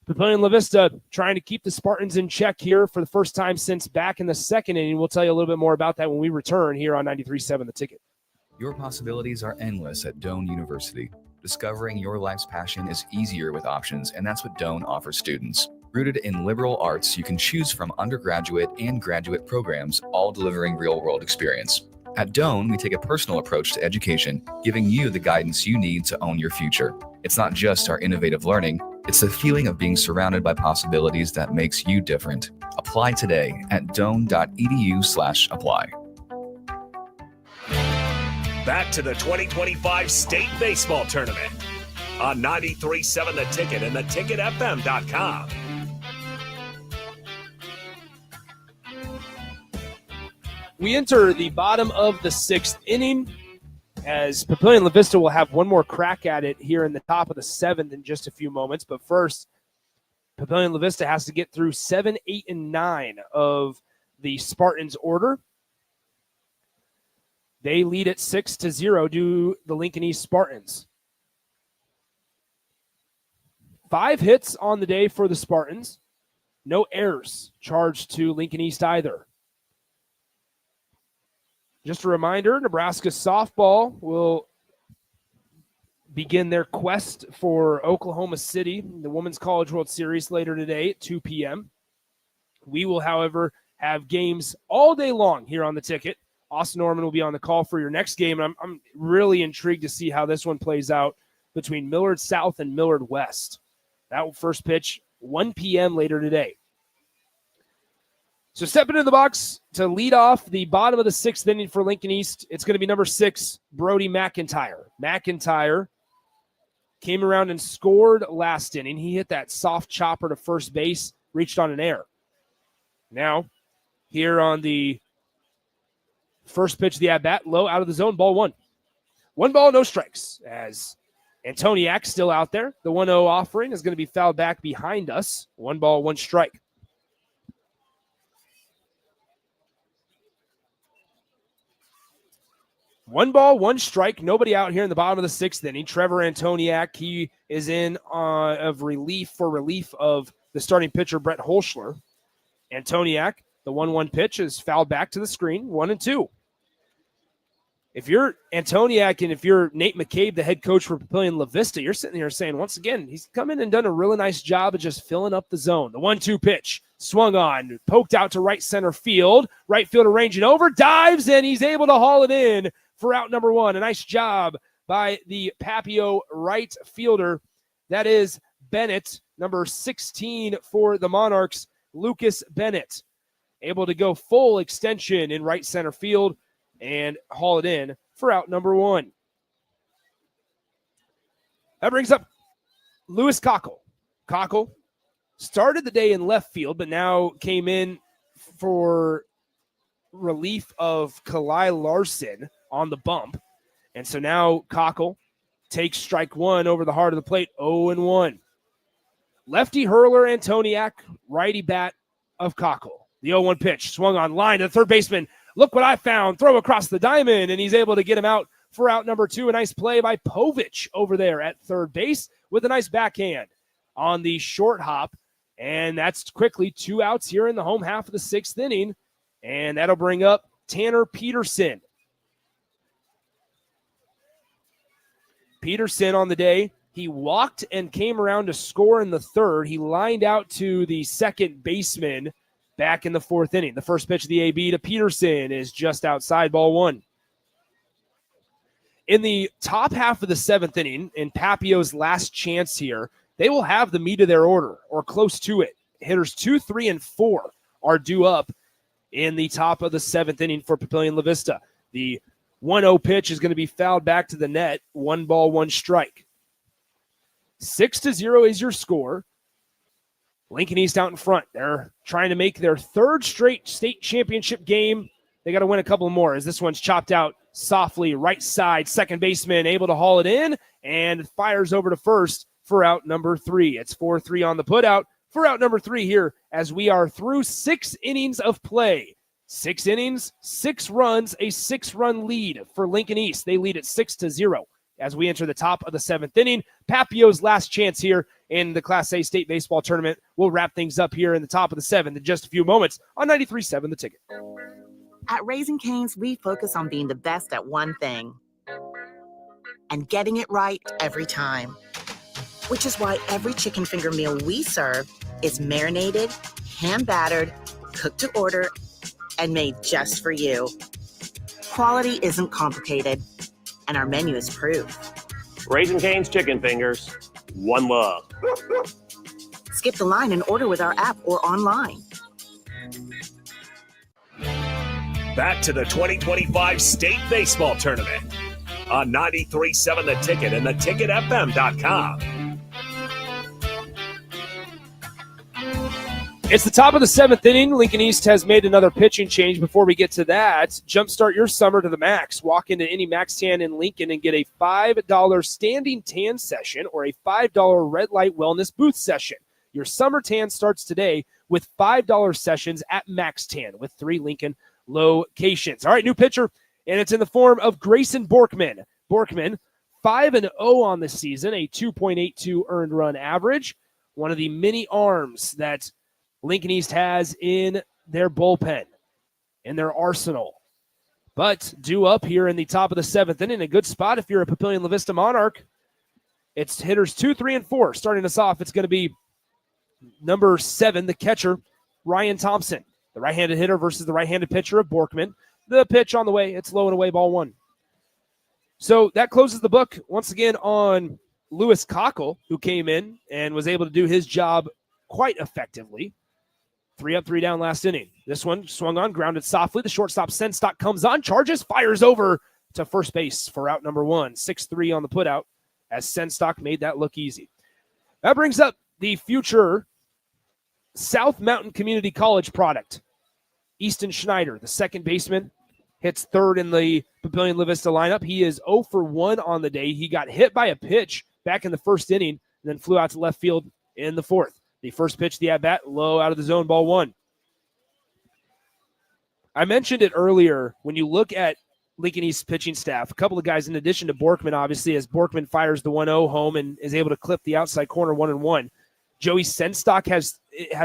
Papillion-La Vista trying to keep the Spartans in check here for the first time since back in the 2nd inning. We'll tell you a little bit more about that when we return here on 93.7 The Ticket. Your possibilities are endless at Doane University. Discovering your life's passion is easier with options, and that's what Doane offers students. Rooted in liberal arts, you can choose from undergraduate and graduate programs, all delivering real-world experience. At Doane, we take a personal approach to education, giving you the guidance you need to own your future. It's not just our innovative learning, it's the feeling of being surrounded by possibilities that makes you different. Apply today at doane.edu/apply. Back to the 2025 State Baseball Tournament on 93.7 The Ticket and theticketfm.com. We enter the bottom of the 6th inning as Papillion-La Vista will have one more crack at it here in the top of the 7th in just a few moments. But first, Papillion-La Vista has to get through 7, 8, and 9 of the Spartans order. They lead at 6-0 to the Lincoln East Spartans. 5 hits on the day for the Spartans. No errors charged to Lincoln East either. Just a reminder, Nebraska softball will begin their quest for Oklahoma City, the Women's College World Series, later today at 2 p.m. We will, however, have games all day long here on the ticket. Austin Norman will be on the call for your next game. And I'm really intrigued to see how this one plays out between Millard South and Millard West. That first pitch, 1 p.m. later today. So stepping into the box to lead off the bottom of the 6th inning for Lincoln East, it's going to be number 6, Brody McIntyre. McIntyre came around and scored last inning. He hit that soft chopper to first base, reached on an error. Now, here on the first pitch of the at-bat, low out of the zone, ball 1. 1 ball, no strikes, as Antoniak still out there. The 1-0 offering is going to be fouled back behind us. 1 ball, 1 strike. One ball, 1 strike. Nobody out here in the bottom of the 6th inning. Trevor Antoniak, he is in of relief of the starting pitcher, Brett Holschler. Antoniak, the 1-1 pitch is fouled back to the screen, 1-2. If you're Antoniak and if you're Nate McCabe, the head coach for Papillion-La Vista, you're sitting here saying, once again, he's come in and done a really nice job of just filling up the zone. The 1-2 pitch, swung on, poked out to right center field. Right fielder ranging over, dives, and he's able to haul it in for out number 1. A nice job by the Papio right fielder. That is Bennett, number 16 for the Monarchs, Lucas Bennett. Able to go full extension in right center field and haul it in for out number 1. That brings up Lewis Cockle. Cockle started the day in left field, but now came in for relief of Kalai Larson on the bump. And so now Cockle takes strike 1 over the heart of the plate, 0-1. Lefty hurler Antoniak, righty bat of Cockle. The 0-1 pitch, swung on line to the third baseman. Look what I found. Throw across the diamond, and he's able to get him out for out number 2. A nice play by Povich over there at third base with a nice backhand on the short hop. And that's quickly 2 outs here in the home half of the 6th inning. And that'll bring up Tanner Peterson. Peterson on the day, he walked and came around to score in the 3rd. He lined out to the second baseman back in the 4th inning. The first pitch of the AB to Peterson is just outside, ball 1. In the top half of the 7th inning, in Papio's last chance here, they will have the meat of their order, or close to it. Hitters 2, 3, and 4 are due up in the top of the 7th inning for Papillion-La Vista. The 1-0 pitch is going to be fouled back to the net. 1 ball, 1 strike. 6-0 is your score. Lincoln East out in front. They're trying to make their 3rd straight state championship game. They got to win a couple more as this one's chopped out softly. Right side, second baseman able to haul it in and fires over to first for out number 3. It's 4-3 on the putout for out number 3 here as we are through 6 innings of play. 6 innings, 6 runs, a 6-run lead for Lincoln East. They lead at 6-0 as we enter the top of the 7th inning. Papio's last chance here in the Class A state baseball tournament. We'll wrap things up here in the top of the 7th in just a few moments on 93.7 The Ticket. At Raising Cane's, we focus on being the best at one thing and getting it right every time. Which is why every chicken finger meal we serve is marinated, hand-battered, cooked to order, and made just for you. Quality isn't complicated, and our menu is proof. Raising Cane's chicken fingers, one love. Skip the line and order with our app or online. Back to the 2025 State Baseball Tournament on 93.7 The Ticket and theticketfm.com. It's the top of the 7th inning. Lincoln East has made another pitching change. Before we get to that, jumpstart your summer to the max. Walk into any Max Tan in Lincoln and get a $5 standing tan session or a $5 red light wellness booth session. Your summer tan starts today with $5 sessions at Max Tan with 3 Lincoln locations. All right, new pitcher, and it's in the form of Grayson Borkman. Borkman, 5-0 on the season, a 2.82 earned run average. One of the many arms that Lincoln East has in their bullpen, in their arsenal. But due up here in the top of the 7th inning, a good spot if you're a Papillion-La Vista Monarch. It's hitters 2, 3, and 4. Starting us off, it's going to be number 7, the catcher, Ryan Thompson. The right-handed hitter versus the right-handed pitcher of Borkman. The pitch on the way. It's low and away, ball 1. So that closes the book once again on Lewis Cockle, who came in and was able to do his job quite effectively. 3 up, 3 down last inning. This one swung on, grounded softly. The shortstop Senstock comes on, charges, fires over to first base for out number 1. 6-3 on the putout as Senstock made that look easy. That brings up the future South Mountain Community College product. Easton Schneider, the second baseman, hits 3rd in the Papillion-La Vista lineup. He is 0 for 1 on the day. He got hit by a pitch back in the 1st inning and then flew out to left field in the 4th. The first pitch, the at-bat, low out of the zone, ball 1. I mentioned it earlier. When you look at Lincoln East pitching staff, a couple of guys in addition to Borkman, obviously, as Borkman fires the 1-0 home and is able to clip the outside corner 1-1. Joey Senstock has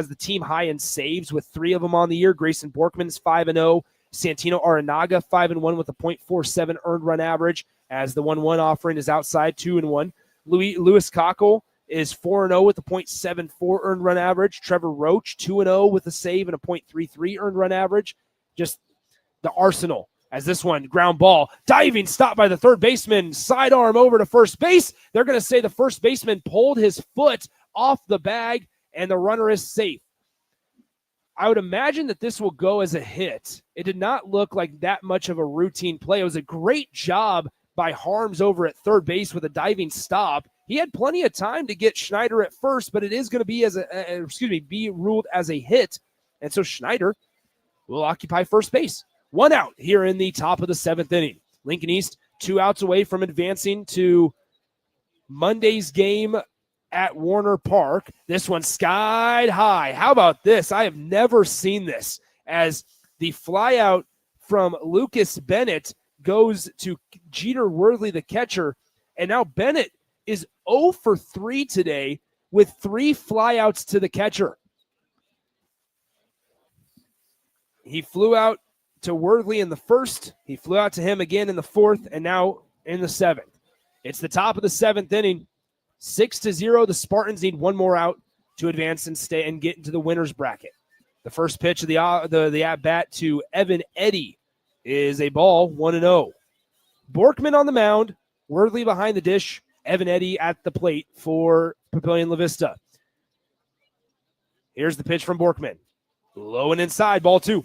the team high in saves with 3 of them on the year. Grayson Borkman's 5-0. Santino Aranaga 5-1 with a .47 earned run average as the 1-1 offering is outside 2-1. Lewis Cockle is 4-0 with a .74 earned run average. Trevor Roach 2-0 with a save and a .33 earned run average. Just the arsenal as this one ground ball diving stop by the third baseman, sidearm over to first base. They're going to say the first baseman pulled his foot off the bag and the runner is safe. I would imagine that this will go as a hit. It did not look like that much of a routine play. It was a great job by Harms over at third base with a diving stop. He had plenty of time to get Schneider at first, but it is going to be be ruled as a hit. And so Schneider will occupy first base. 1 out here in the top of the 7th inning. Lincoln East 2 outs away from advancing to Monday's game at Warner Park. This one skied high. How about this? I have never seen this, as the flyout from Lucas Bennett goes to Jeter Worthley, the catcher, and now Bennett is 0 for 3 today with 3 flyouts to the catcher. He flew out to Worthley in the 1st. He flew out to him again in the 4th, and now in the 7th. It's the top of the 7th inning. 6-0. The Spartans need 1 more out to advance and stay and get into the winner's bracket. The first pitch of the at-bat to Evan Eddy is a ball, 1-0. Borkman on the mound, Worthley behind the dish, Evan Eddy at the plate for Papillion-La Vista. Here's the pitch from Borkman. Low and inside, ball 2.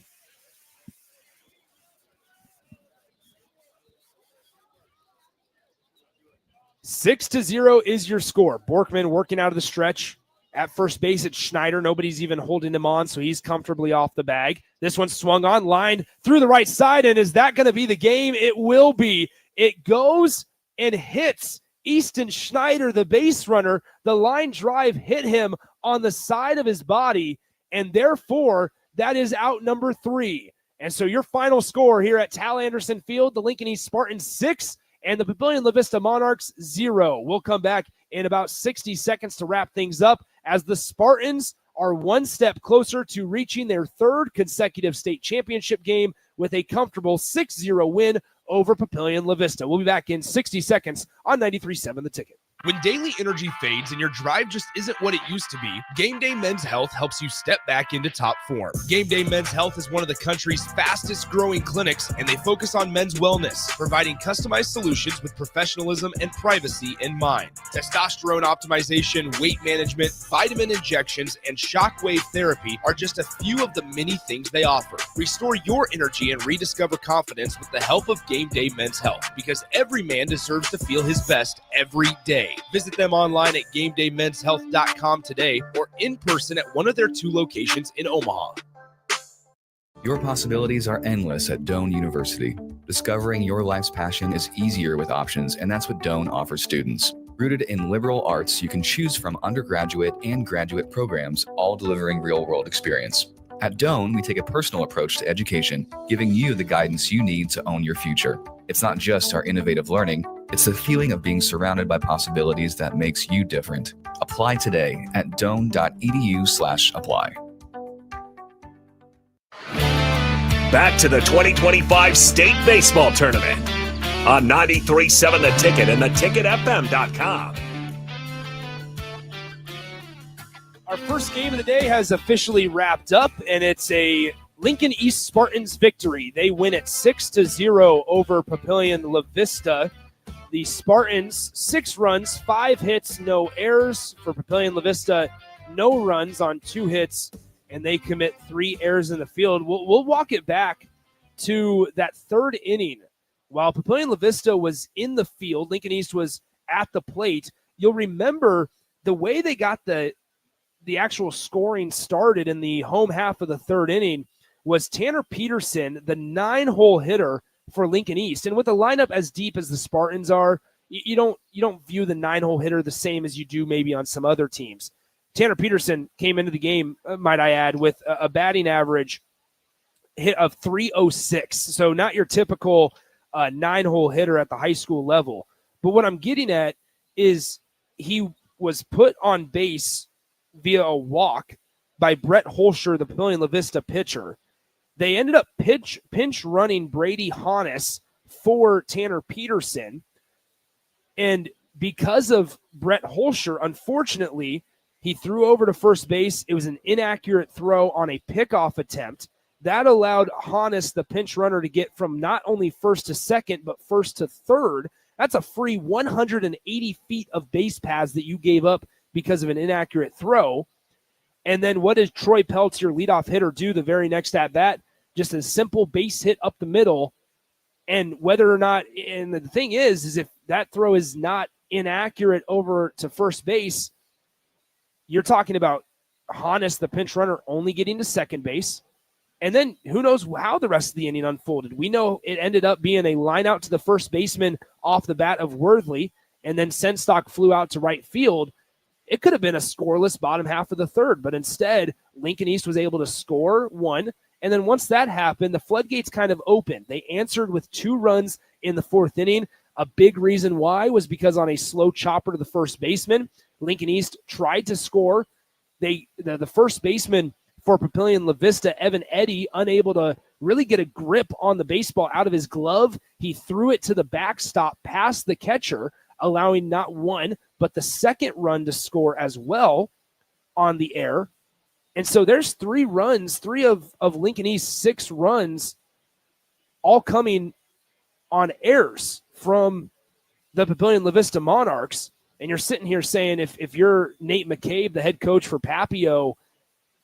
Six to 0 is your score. Borkman working out of the stretch. At first base, it's Schneider. Nobody's even holding him on, so he's comfortably off the bag. This one swung on, line through the right side, and is that going to be the game? It will be. It goes and hits Easton Schneider, the base runner. The line drive hit him on the side of his body, and therefore, that is out number 3. And so your final score here at Tal Anderson Field, the Lincoln East Spartans 6, and the Papillion-La Vista Monarchs 0. We'll come back in about 60 seconds to wrap things up as the Spartans are 1 step closer to reaching their 3rd consecutive state championship game with a comfortable 6-0 win over Papillion-La Vista. We'll be back in 60 seconds on 93.7 The Ticket. When daily energy fades and your drive just isn't what it used to be, Game Day Men's Health helps you step back into top form. Game Day Men's Health is one of the country's fastest growing clinics, and they focus on men's wellness, providing customized solutions with professionalism and privacy in mind. Testosterone optimization, weight management, vitamin injections, and shockwave therapy are just a few of the many things they offer. Restore your energy and rediscover confidence with the help of Game Day Men's Health, because every man deserves to feel his best every day. Visit them online at GameDayMen'sHealth.com today or in person at one of their 2 locations in Omaha. Your possibilities are endless at Doane University. Discovering your life's passion is easier with options, and that's what Doane offers students. Rooted in liberal arts, you can choose from undergraduate and graduate programs, all delivering real-world experience. At Doan, we take a personal approach to education, giving you the guidance you need to own your future. It's not just our innovative learning, it's the feeling of being surrounded by possibilities that makes you different. Apply today at doan.edu/apply. Back to the 2025 State Baseball Tournament on 93.7 The Ticket and theticketfm.com. Our first game of the day has officially wrapped up, and it's a Lincoln East Spartans victory. They win at 6-0 over Papillion-La Vista. The Spartans, 6 runs, 5 hits, no errors. For Papillion-La Vista, no runs on 2 hits, and they commit 3 errors in the field. We'll walk it back to that third inning. While Papillion-La Vista was in the field, Lincoln East was at the plate. You'll remember the way they got the actual scoring started in the home half of the third inning was Tanner Peterson, the 9-hole hitter for Lincoln East. And with a lineup as deep as the Spartans are, you don't view the 9-hole hitter the same as you do maybe on some other teams. Tanner Peterson came into the game, might I add, with a batting average hit of .306. So not your typical 9-hole hitter at the high school level. But what I'm getting at is he was put on base via a walk by Brett Holscher, the Papillion-La Vista pitcher. They ended up pinch running Brady Hannes for Tanner Peterson. And because of Brett Holscher, unfortunately, he threw over to first base. It was an inaccurate throw on a pickoff attempt. That allowed Hannes, the pinch runner, to get from not only first to second, but first to third. That's a free 180 feet of base paths that you gave up because of an inaccurate throw. And then what does Troy Peltz, your leadoff hitter, do the very next at-bat? Just a simple base hit up the middle. And whether or not, and the thing is if that throw is not inaccurate over to first base, you're talking about Hannes, the pinch runner, only getting to second base. And then who knows how the rest of the inning unfolded. We know it ended up being a line out to the first baseman off the bat of Worthley, and then Senstock flew out to right field. It could have been a scoreless bottom half of the third, but instead, Lincoln East was able to score 1. And then once that happened, the floodgates kind of opened. They answered with 2 runs in the 4th inning. A big reason why was because on a slow chopper to the first baseman, Lincoln East tried to score. The first baseman for Papillion-La Vista, Evan Eddy, unable to really get a grip on the baseball out of his glove. He threw it to the backstop past the catcher, allowing not one, but the second run to score as well on the air. And so there's 3 runs, 3 of Lincoln East's 6 runs, all coming on errors from the Papillion-La Vista Monarchs. And you're sitting here saying, if you're Nate McCabe, the head coach for Papio,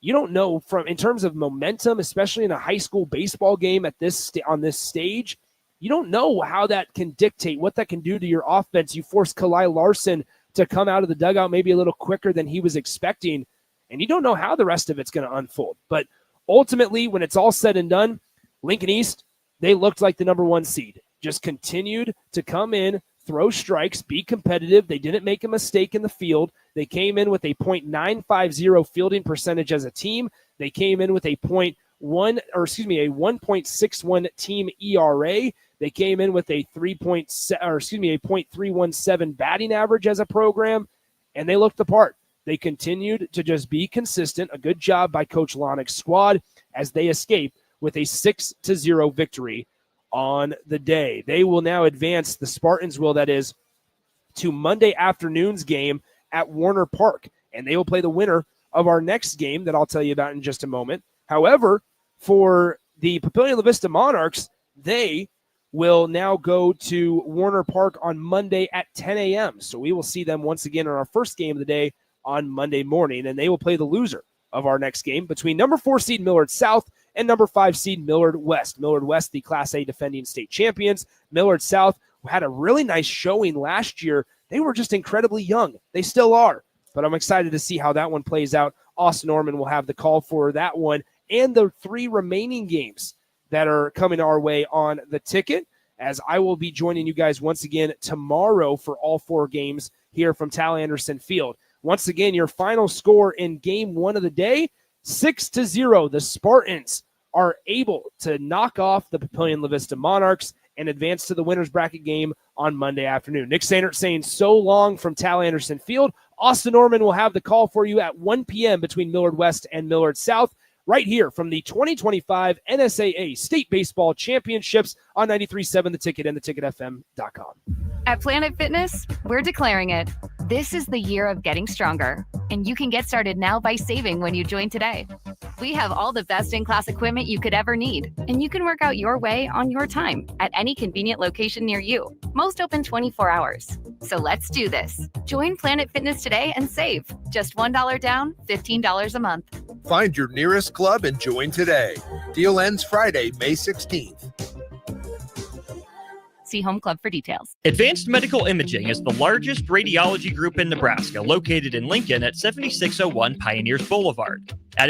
you don't know in terms of momentum, especially in a high school baseball game on this stage, you don't know how that can dictate, what that can do to your offense. You force Kalai Larson to come out of the dugout maybe a little quicker than he was expecting, and you don't know how the rest of it's going to unfold. But ultimately, when it's all said and done, Lincoln East, they looked like the number 1 seed. Just continued to come in, throw strikes, be competitive. They didn't make a mistake in the field. They came in with a .950 fielding percentage as a team. They came in with a 1.61 team ERA. They came in with a 0.317 batting average as a program, and they looked the part. They continued to just be consistent. A good job by Coach Lonick's squad as they escape with a 6-0 victory on the day. They will now advance, the Spartans will, that is, to Monday afternoon's game at Warner Park, and they will play the winner of our next game that I'll tell you about in just a moment. However, for the Papillion-La Vista Monarchs, they will now go to Warner Park on Monday at 10 a.m. So we will see them once again in our first game of the day on Monday morning, and they will play the loser of our next game between number 4 seed Millard South and number 5 seed Millard West. Millard West, the Class A defending state champions. Millard South had a really nice showing last year. They were just incredibly young. They still are, but I'm excited to see how that one plays out. Austin Norman will have the call for that one and the 3 remaining games that are coming our way on the ticket, as I will be joining you guys once again tomorrow for all 4 games here from Tal Anderson Field. Once again, your final score in game one of the day, 6-0. The Spartans are able to knock off the Papillion-La Vista Monarchs and advance to the winner's bracket game on Monday afternoon. Nick Sainert saying so long from Tal Anderson Field. Austin Norman will have the call for you at 1 p.m. between Millard West and Millard South, right here from the 2025 NSAA State Baseball Championships on 93.7 The Ticket and theticketfm.com. At Planet Fitness, we're declaring it. This is the year of getting stronger, and you can get started now by saving when you join today. We have all the best in-class equipment you could ever need, and you can work out your way on your time at any convenient location near you. Most open 24 hours. So let's do this. Join Planet Fitness today and save. Just $1 down, $15 a month. Find your nearest club and join today. Deal ends Friday, May 16th. See Home Club for details. Advanced Medical Imaging is the largest radiology group in Nebraska, located in Lincoln at 7601 Pioneers Boulevard.